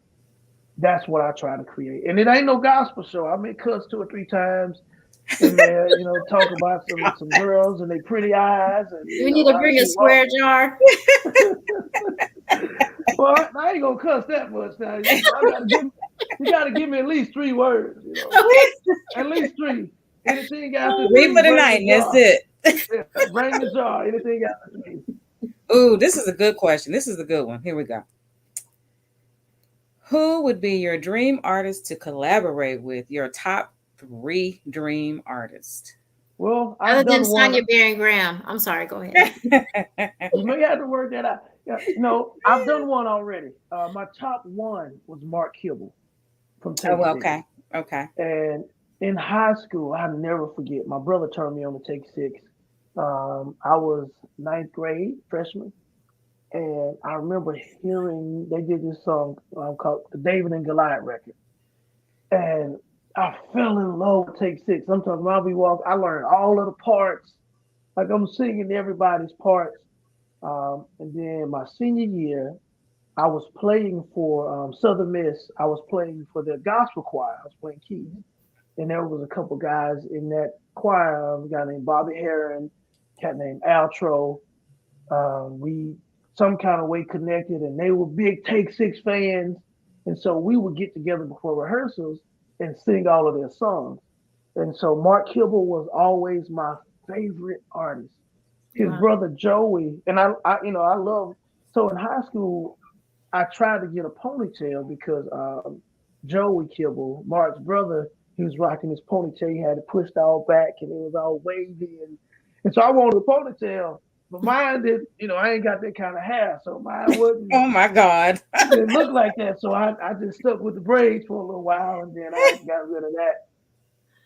That's what I try to create. And it ain't no gospel show. I may cuss 2 or 3 times in there, talk about some girls and their pretty eyes. And, We need to bring a square jar. Well, I ain't gonna cuss that much now. You gotta give me at least 3 words. Okay. At least 3. Anything after 3 3, for the night, and that's it. Yeah, bring the jar. Anything after 3. Ooh, this is a good question. This is a good one. Here we go. Who would be your dream artist to collaborate with? Your top 3 dream artists. Well, other than Sonia Baron Graham. I'm sorry. Go ahead. You may have to work that out. Yeah, I've done one already. My top 1 was Mark Kibble from Take Six. Okay. And in high school, I never forget. My brother turned me on to Take Six. I was 9th grade freshman. And I remember hearing they did this song called the David and Goliath record. And I fell in love with Take Six. I'm talking about I learned all of the parts. Like I'm singing everybody's parts. And then my senior year, I was playing for Southern Miss. I was playing for their gospel choir. I was playing keys. And there was a couple guys in that choir. A guy named Bobby Heron, a cat named Altro. We some kind of way connected, and they were big Take Six fans. And so we would get together before rehearsals and sing all of their songs. And so Mark Kibble was always my favorite artist. His brother Joey, and I love. So in high school, I tried to get a ponytail because Joey Kibble, Mark's brother, he was rocking his ponytail. He had it pushed all back, and it was all wavy, and so I wanted a ponytail. But mine did, I ain't got that kind of hair, so mine wasn't. Oh my God! It didn't look like that, so I just stuck with the braids for a little while, and then I got rid of that.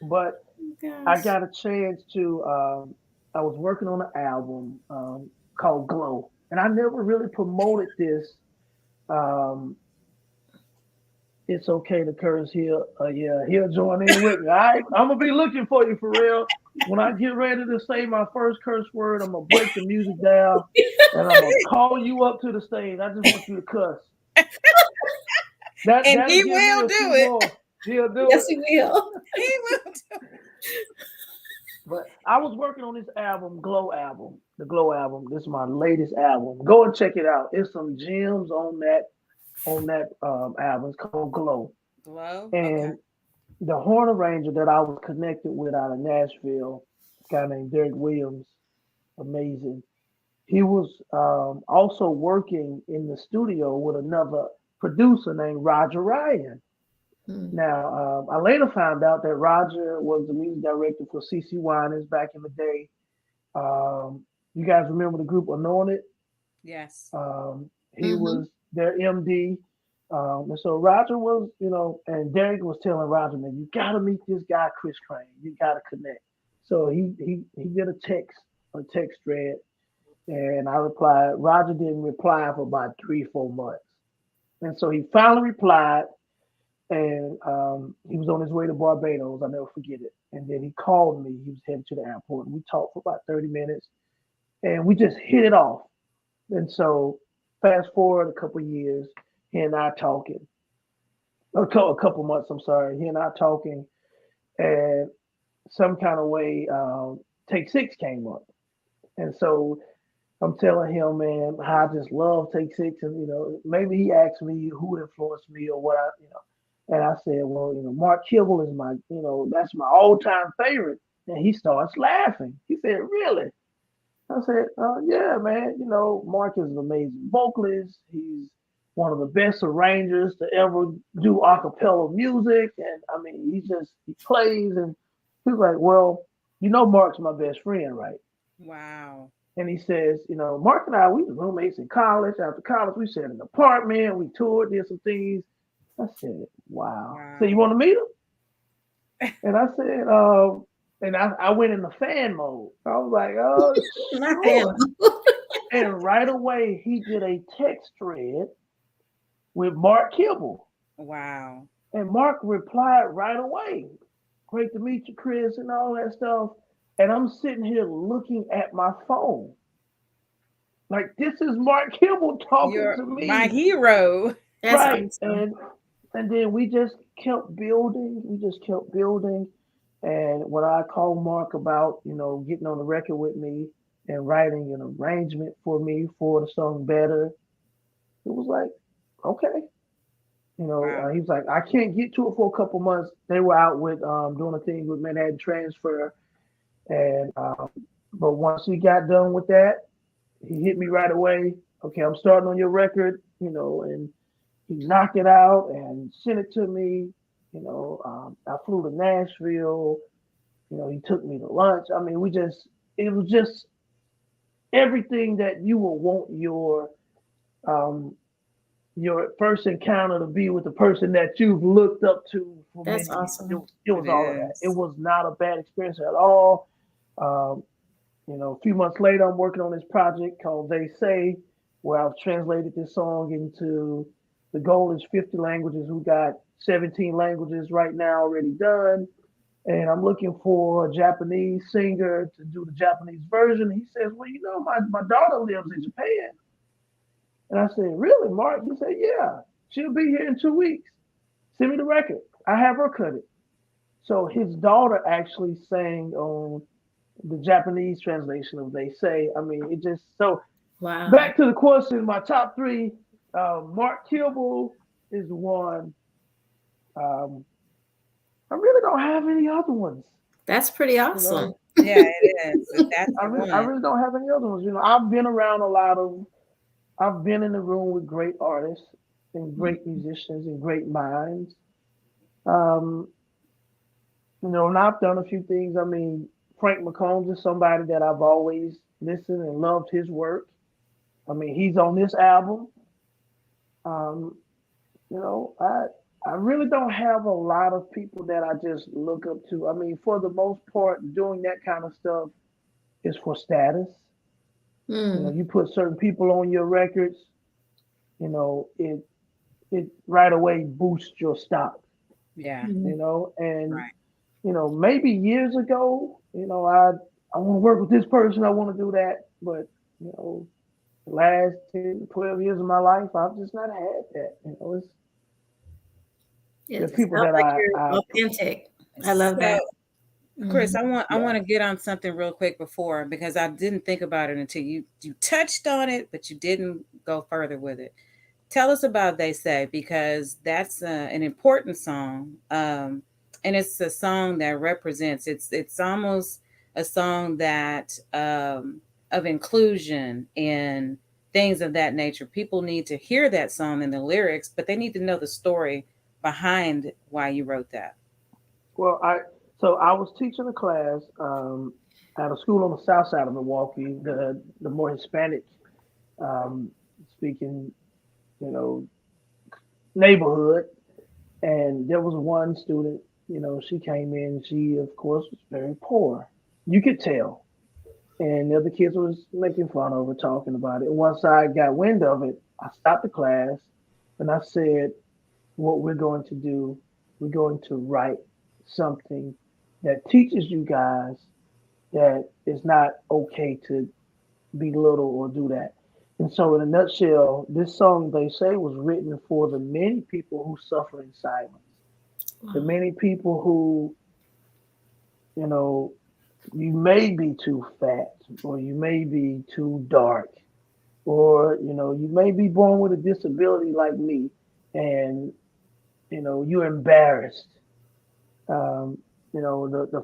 But I got a chance to. I was working on an album called Glow, and I never really promoted this. It's okay to curse here. Yeah, he'll join in with me. All right, I'm gonna be looking for you for real. When I get ready to say my first curse word, I'm gonna break the music down and I'm gonna call you up to the stage. I just want you to cuss. And he will do it. He'll do Yes, it. he will. He will do. But I was working on this album, Glow album, the Glow album. This is my latest album. Go and check it out. There's some gems on that album. It's called Glow. Glow. Okay. And the horn arranger that I was connected with out of Nashville, a guy named Derek Williams, amazing. He was also working in the studio with another producer named Roger Ryan. Hmm. Now, I later found out that Roger was the music director for CC Winans back in the day. You guys remember the group Anointed? Yes. He Hmm. was their MD. And so Roger was, and Derek was telling Roger, man, you got to meet this guy, Chris Crain. You got to connect. So he did a text thread, and I replied. Roger didn't reply for about 3 4 months, and so he finally replied, and he was on his way to Barbados. I'll never forget it. And then he called me. He was headed to the airport. And we talked for about 30 minutes, and we just hit it off. And so fast forward a couple years, he and I talking. A couple months, I'm sorry. He and I talking, and some kind of way, Take Six came up. And so I'm telling him, man, how I just love Take Six, and maybe he asked me who influenced me or and I said, well, Mark Kibble is that's my all-time favorite, and he starts laughing. He said, really? I said, yeah, man. Mark is an amazing vocalist. He's one of the best arrangers to ever do a cappella music, and I mean, he plays, and he's like, well, Mark's my best friend, right? Wow. And he says, Mark and I, we were roommates in college. After college, we shared an apartment. We toured, did some things. I said, wow. So you Wow. want to meet him? And I said, and I went in the fan mode. I was like, oh, Not him. sure. And right away, he did a text thread with Mark Kibble. Wow. And Mark replied right away. Great to meet you, Chris, and all that stuff. And I'm sitting here looking at my phone. Like, this is Mark Kibble talking You're to my me. hero. That's Right. awesome. And then we just kept building. We just kept building. And when I called Mark about, getting on the record with me and writing an arrangement for me for the song Better, it was like, okay. Wow. He was like, I can't get to it for a couple months. They were out with doing a thing with Manhattan Transfer. And but once he got done with that, he hit me right away. Okay, I'm starting on your record, and he knocked it out and sent it to me. I flew to Nashville. He took me to lunch. I mean, it was just everything that you would want um, your first encounter to be with the person that you've looked up to for That's many years. It awesome. was, it It was all of that. It is. was not a bad experience at all. Um, a few months later, I'm working on this project called They Say, where I've translated this song into the goal is 50 languages. We got 17 languages right now already done. And I'm looking for a Japanese singer to do the Japanese version. He says, well, my daughter lives in Japan. And I said, really, Mark? He said, yeah, she'll be here in 2 weeks. Send me the record. I have her cut it. So his daughter actually sang on the Japanese translation of They Say. I mean, it just so Wow. back to the question, my top three, Mark Kibble is one. Um, I really don't have any other ones. That's pretty You awesome. know, Yeah, it is. That's I the really, I one. really don't have any other ones. I've been around a lot of. I've been in the room with great artists and great musicians and great minds. Um, and I've done a few things. I mean, Frank McCombs is somebody that I've always listened and loved his work. I mean, he's on this album. Um, you know, I I really don't have a lot of people that I just look up to. I mean, for the most part, doing that kind of stuff is for status. Hmm. You put certain people on your records, it right away boosts your stock. Yeah. Hmm. And Right. maybe years ago, I want to work with this person, I want to do that, but the last 10, 12 years of my life, I've just not had that. It's Yes, The it people sounds that like I, you're I authentic. I love So, that. Chris, Mhm. I yeah. want to get on something real quick before, because I didn't think about it until you touched on it, but you didn't go further with it. Tell us about "They Say," because that's an important song, and it's a song that represents. It's almost a song that of inclusion and things of that nature. People need to hear that song and the lyrics, but they need to know the story behind why you wrote that. Well, I was teaching a class at a school on the south side of Milwaukee, the more Hispanic um, speaking, you know, neighborhood, and there was one student, she came in. She, of course, was very poor. You could tell, and the other kids was making fun of her, talking about it. And once I got wind of it, I stopped the class and I said, "What we're going to do, we're going to write something that teaches you guys that it's not okay to belittle or do that." And so, in a nutshell, this song, "They Say," was written for the many people who suffer in silence, the Wow. many people who, you know, you may be too fat, or you may be too dark, or, you may be born with a disability like me, and, you're embarrassed. Um, the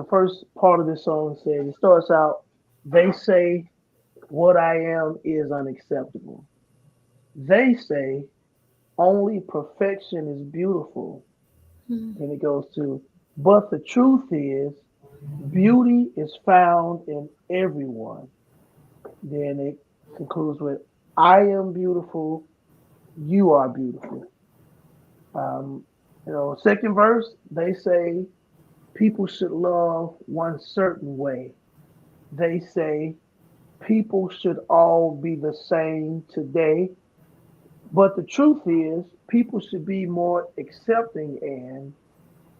first part of this song says, it starts out, "They say what I am is unacceptable. They say only perfection is beautiful." Hmm. Then it goes to, "But the truth is, beauty is found in everyone." Then it concludes with, "I am beautiful, you are beautiful." Um, second verse, they say people should love one certain way. They say people should all be the same today. But the truth is, people should be more accepting and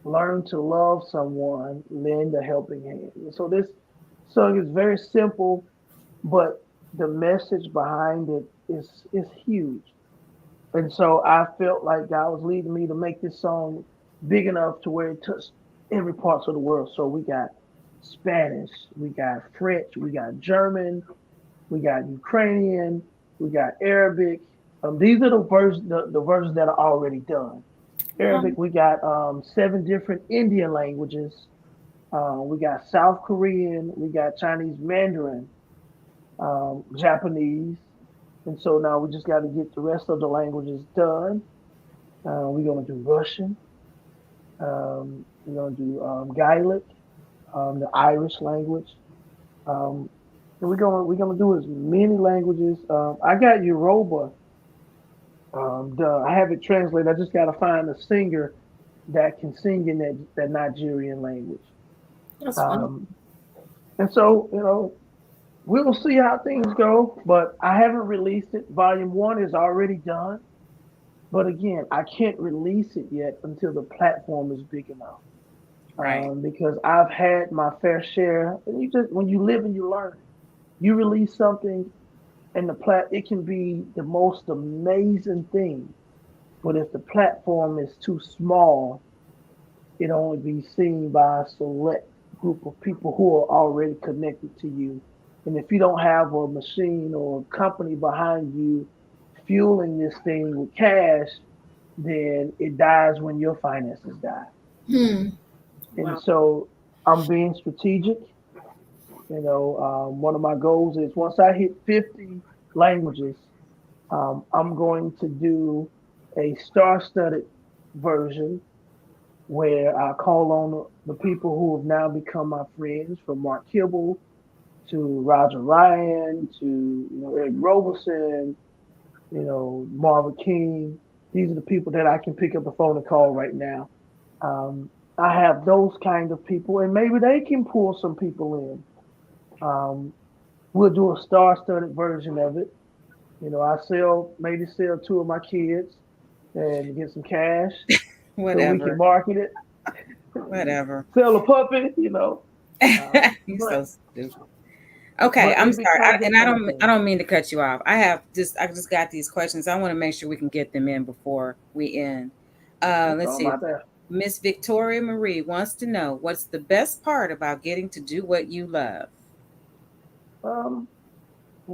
learn to love someone, lend a helping hand. And so this song is very simple, but the message behind it is huge. And so I felt like God was leading me to make this song big enough to where it touched every part of the world. So we got Spanish, we got French, we got German, we got Ukrainian, we got Arabic. These are the versions that are already done. Arabic, we got seven different Indian languages. We got South Korean, we got Chinese Mandarin, Japanese, and so now we just got to get the rest of the languages done. We're gonna do Russian. We're gonna do Gaelic, the Irish language, um, and we're gonna do as many languages. I got Yoruba. I have it translated. I just gotta find a singer that can sing in that Nigerian language. That's wonderful. Um, and so, we'll see how things go. But I haven't released it. Volume one is already done. But again, I can't release it yet until the platform is big enough. Right. Because I've had my fair share. And when you live and you learn, you release something, and it can be the most amazing thing. But if the platform is too small, it only be seen by a select group of people who are already connected to you. And if you don't have a machine or a company behind you fueling this thing with cash, then it dies when your finances die. Hmm. And Wow. so I'm being strategic. One of my goals is, once I hit 50 languages, I'm going to do a star-studded version where I call on the people who have now become my friends, from Mark Kibble to Roger Ryan to, Eric Roberson, Marvin King. These are the people that I can pick up the phone and call right now. Um, I have those kind of people, and maybe they can pull some people in. We'll do a star-studded version of it. I maybe sell two of my kids and get some cash so we can Whatever. market it. Whatever. Sell a puppy, You're but so stupid. Okay, but I'm it sorry, becomes a and I fun don't I thing. don't mean to cut you off. I just got these questions. I want to make sure we can get them in before we end. Let's see. Miss Victoria Marie wants to know, what's the best part about getting to do what you love? You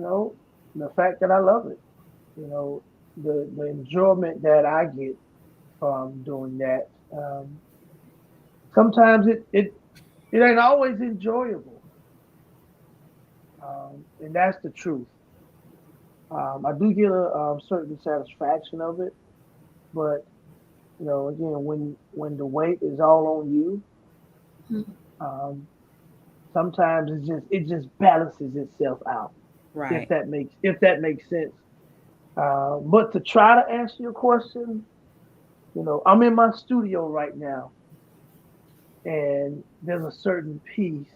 know, the fact that I love it. You know, the enjoyment that I get from doing that. Sometimes it ain't always enjoyable, and that's the truth. I do get a certain satisfaction of it, but again, when the weight is all on you, Mhm. um, sometimes it just balances itself out. Right. If that makes sense. But to try to answer your question, I'm in my studio right now, and there's a certain piece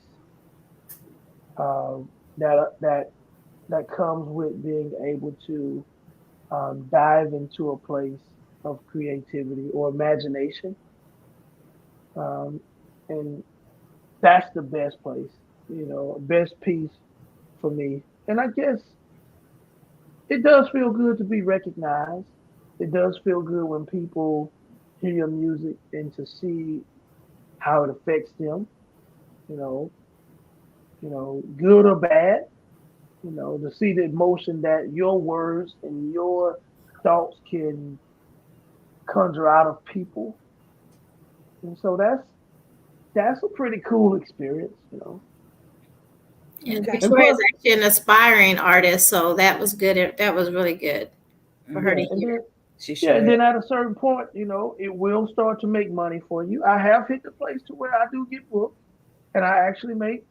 uh, that comes with being able to dive into a place of creativity or imagination, um, and that's the best place, best piece for me. And I guess it does feel good to be recognized. It does feel good when people hear your music and to see how it affects them, you know, good or bad, to see the emotion that your words and your thoughts can conjure out of people. And so that's a pretty cool experience. And Okay. And Victoria is plus, actually an aspiring artist, so that was good. That was really good for her yeah, to and hear. then She yeah, and should. then at a certain point, it will start to make money for you. I have hit the place to where I do get booked and I actually make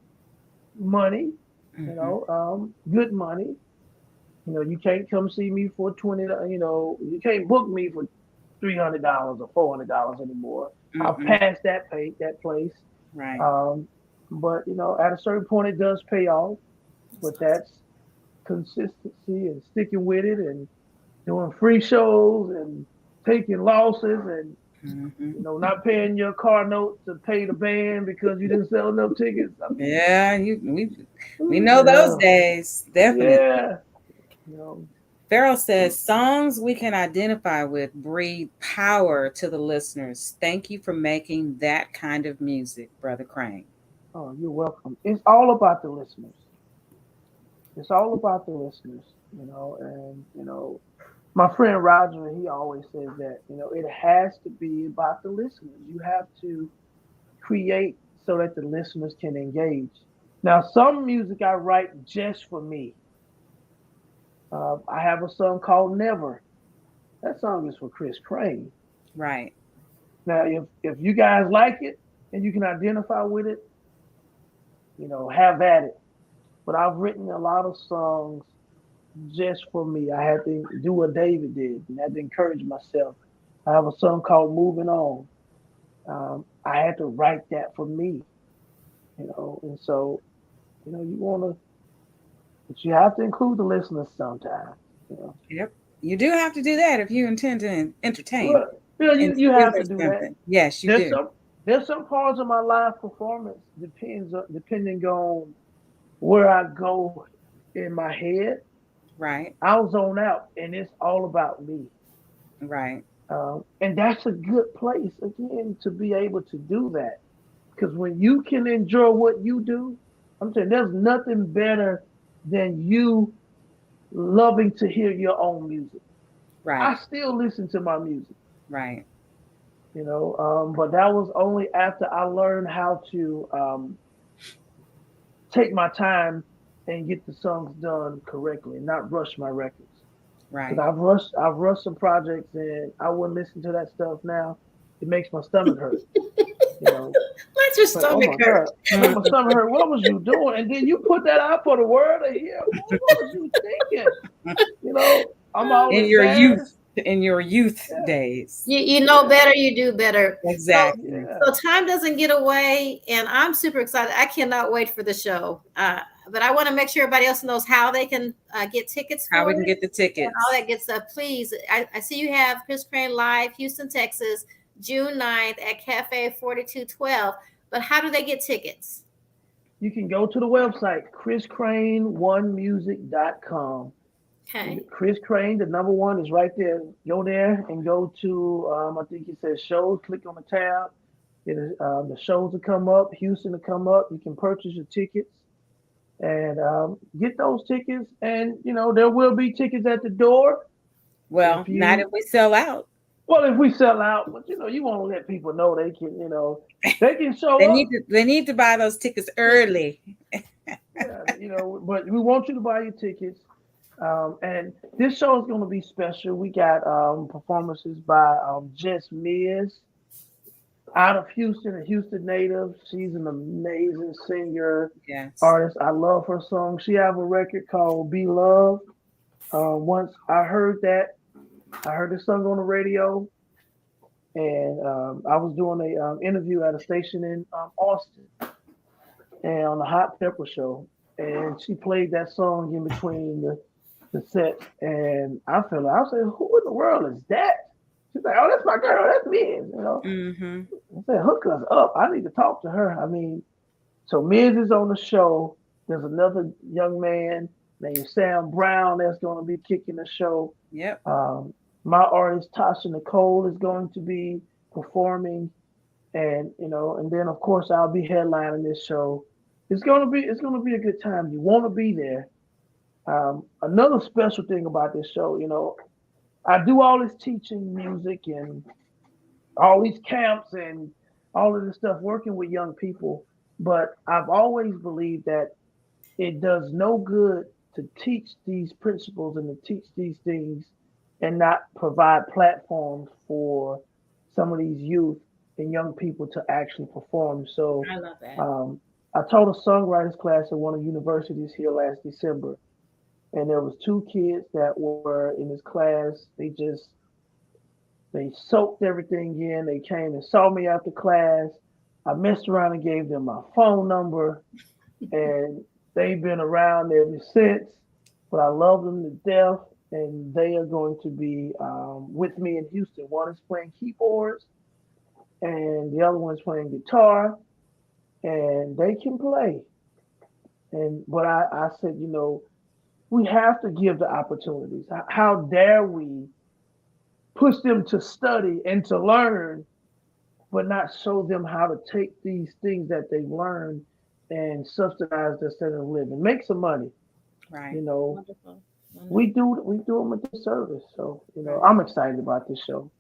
money, Mm-hmm. good money. You can't come see me for 20, you can't book me for $300 or $400 anymore. I've Mm-mm. passed that place. Right. Um, but at a certain point it does pay off, but that's consistency and sticking with it and doing free shows and taking losses and Mm-hmm. not paying your car note to pay the band because you didn't sell enough tickets. I mean, Yeah, we know those days, definitely. yeah, you know, Farrell says songs we can identify with breathe power to the listeners. Thank you for making that kind of music, Brother Crane. oh, you're welcome. It's all about the listeners. It's all about the listeners, and my friend Roger, he always says that, it has to be about the listeners. You have to create so that the listeners can engage. Now, some music I write just for me. I have a song called Never. That song is for Chris Crain. Right. Now, if you guys like it and you can identify with it, have at it. But I've written a lot of songs just for me. I had to do what David did and had to encourage myself. I have a song called Moving On. I had to write that for me, and so, you want to, but you have to include the listeners sometimes, Yep. You do have to do that if you intend to entertain Well, you instill have to do that. something. Yes, you There's do. some there's some parts of my live performance depending on where I go in my head. Right. I'll zone out, and it's all about me. Right. And that's a good place again to be able to do that. Because when you can enjoy what you do, I'm saying there's nothing better than you loving to hear your own music. Right. I still listen to my music, Right. but that was only after I learned how to take my time and get the songs done correctly and not rush my records. Because Right. I've rushed some projects and I wouldn't listen to that stuff now. It makes my stomach hurt, you know. Let your It's like, oh stomach my hurt. God, make my stomach hurt. What was you doing? And then you put that out for the world to hear. What was you thinking? I'm all In your youth, embarrassed. in your youth Yeah, days. You know yeah, better, you do better. So Exactly. yeah. so time doesn't get away, and I'm super excited. I cannot wait for the show. But I want to make sure everybody else knows how they can get tickets How for we it can get the and all tickets. that good stuff. Please, I see you have Chris Crane live, Houston, Texas, June 9th at Cafe 4212. But how do they get tickets? You can go to the website, chriscrane1music.com. Okay. Chris Crain, the number one, is right there. Go there and go to, I think it says shows. Click on the tab. The shows will come up. Houston will come up. You can purchase your tickets and get those tickets. And there will be tickets at the door. Well, If not if you we sell out. Well, if we sell out, but you want to let people know they can show up. They need to buy those tickets early. Yeah, but we want you to buy your tickets. And this show is going to be special. We got performances by Jess Miz out of Houston, a Houston native. She's an amazing singer, Yes. artist. I love her song. She have a record called "Be Loved." Once I heard that, I heard the song on the radio, and I was doing a interview at a station in Austin, and on the Hot Pepper Show, and she played that song in between the sets, and I felt like I was saying, "Who in the world is that?" She's like, "Oh, that's my girl. That's Miz." Mm-hmm. I said, "Hook us up. I need to talk to her." I mean, so Miz is on the show. There's another young man named Sam Brown that's going to be kicking the show. Yep. My artist Tasha Nicole is going to be performing, and and then of course I'll be headlining this show. It's gonna be a good time. You want to be there. Another special thing about this show, I do all this teaching music and all these camps and all of this stuff working with young people, but I've always believed that it does no good to teach these principles and to teach these things and not provide platforms for some of these youth and young people to actually perform. So I love that. I taught a songwriters class at one of the universities here last December, and there was two kids that were in this class. They soaked everything in. They came and saw me after class. I messed around and gave them my phone number, and they've been around ever since. But I love them to death, and they are going to be with me in Houston. One is playing keyboards, and the other one is playing guitar, and they can play. But I said, we have to give the opportunities. How dare we push them to study and to learn, but not show them how to take these things that they've learned and subsidize their standard of living, make some money. Right. Wonderful. We do them a disservice. So Right. I'm excited about this show.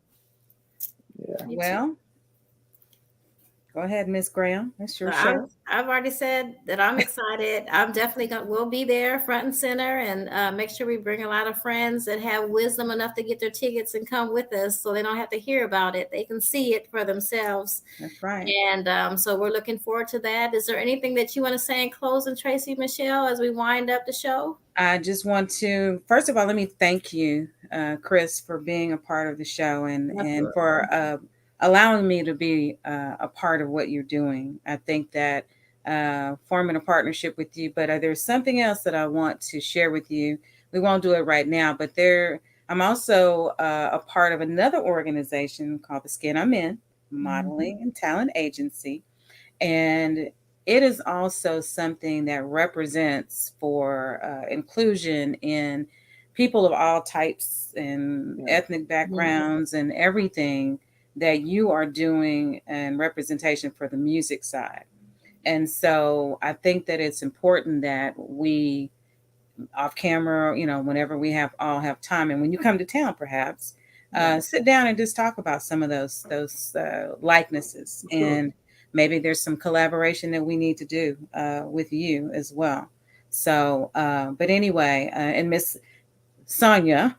Yeah. Well, go ahead, Miss Graham. It's your So show. I've already said that I'm excited. I'm definitely we'll be there front and center, and make sure we bring a lot of friends that have wisdom enough to get their tickets and come with us, so they don't have to hear about it. They can see it for themselves. That's right. And so we're looking forward to that. Is there anything that you want to say in closing, Tracy Michelle, as we wind up the show? I just want to, first of all, let me thank you, Chris, for being a part of the show and for allowing me to be a part of what you're doing. I think that forming a partnership with you, but there's something else that I want to share with you. We won't do it right now, but I'm also a part of another organization called the Skin I'm In Modeling and Talent Agency. And it is also something that represents for inclusion in people of all types and ethnic backgrounds and everything that you are doing and representation for the music side. And so I think that it's important that we off camera, whenever we all have time, and when you come to town, perhaps sit down and just talk about some of those likenesses. Sure. And maybe there's some collaboration that we need to do with you as well. So, but anyway, and Miss Sonia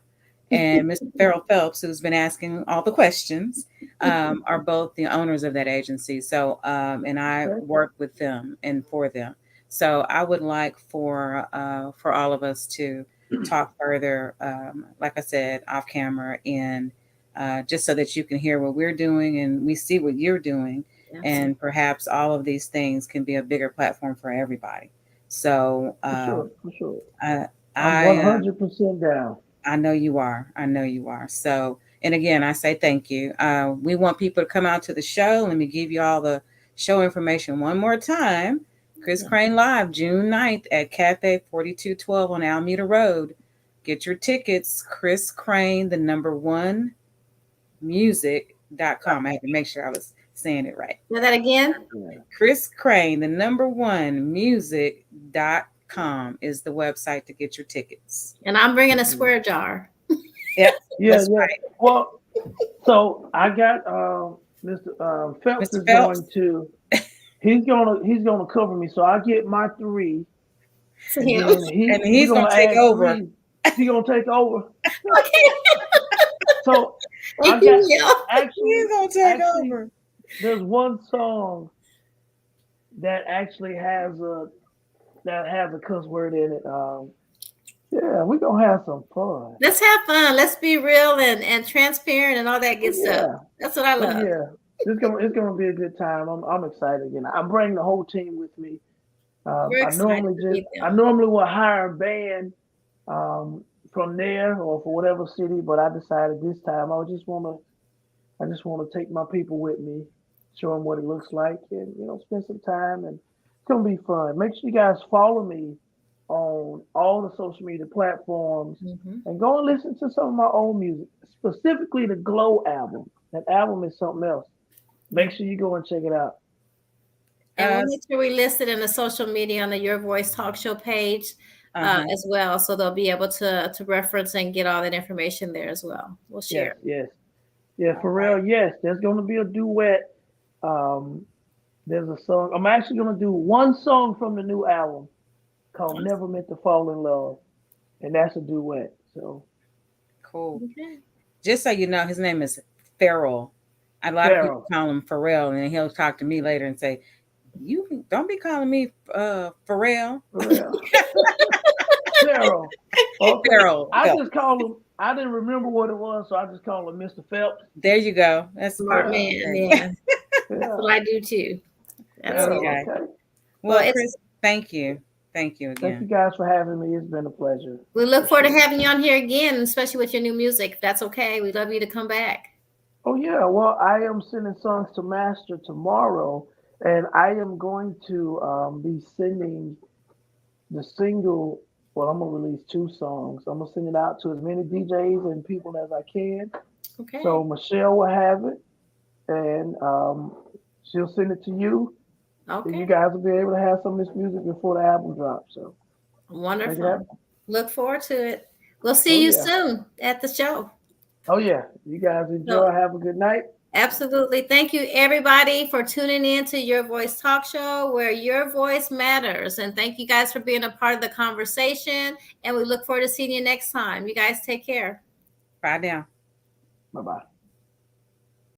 and Mr. Farrell Phelps, who's been asking all the questions, are both the owners of that agency. So, and I work with them and for them. So I would like for all of us to talk further, like I said, off camera, and just so that you can hear what we're doing and we see what you're doing. Yes. And perhaps all of these things can be a bigger platform for everybody. So for sure. I'm 100% down. I know you are. So, and again, I say thank you. We want people to come out to the show. Let me give you all the show information one more time. Chris Crain Live, June 9th at Cafe 4212 on Alameda Road. get your tickets. Chris Crain, the number one music.com. I had to make sure I was saying it right. Say that again. Chris Crain, the number one music.com is the website to get your tickets. And I'm bringing a square jar. Yep. Yeah. Right. Well, so I got Mr. Phelps Mr. is Phelps. going to he's gonna cover me. So I get my 3. To And him. then he's gonna take over. 3. He's gonna take over. Okay. So Thank you, Neil. He's gonna take over. There's one song that actually has a cuss word in it. Yeah, we're gonna have some fun. Let's have fun. Let's be real and transparent and all that good stuff. That's what I love. Yeah, it's gonna be a good time. I'm excited again. I'm bringing the whole team with me. I normally will hire a band from there or for whatever city, but I decided this time I just want to take my people with me, show them what it looks like, and spend some time, and it's gonna be fun. Make sure you guys follow me on all the social media platforms, and go and listen to some of my old music, specifically the Glow album. That album is something else. Make sure you go and check it out. And we'll make sure we list it in the social media on the Your Voice Talk Show page as well, so they'll be able to reference and get all that information there as well. We'll share. Yes. Yeah, for real. Yes, there's going to be a duet. There's a song. I'm actually going to do one song from the new album called "Never Meant to Fall in Love," and that's a duet. So cool. Okay. Just so you know, his name is Farrell. A lot of people call him Pharrell, and he'll talk to me later and say, "You don't be calling me Pharrell." Farrell. Okay. Farrell. I just call him. I didn't remember what it was, so I just call him Mr. Phelps. There you go. That's smart man. Yeah. That's what I do too. Okay. Well, Chris, thank you. Thank you again. Thank you guys for having me. It's been a pleasure. We look forward to having you on here again, especially with your new music. If that's okay. We'd love you to come back. Oh yeah. Well, I am sending songs to master tomorrow, and I am going to be sending the single. Well, I'm gonna release 2 songs. I'm gonna send it out to as many DJs and people as I can. Okay. So Michelle will have it, and she'll send it to you. Okay. And you guys will be able to have some of this music before the album drops. So wonderful. Look forward to it. We'll see you soon at the show. Oh yeah. You guys enjoy. Have a good night. Absolutely. Thank you, everybody, for tuning in to Your Voice Talk Show, where your voice matters. And thank you guys for being a part of the conversation. And we look forward to seeing you next time. You guys take care. Bye now. Bye-bye.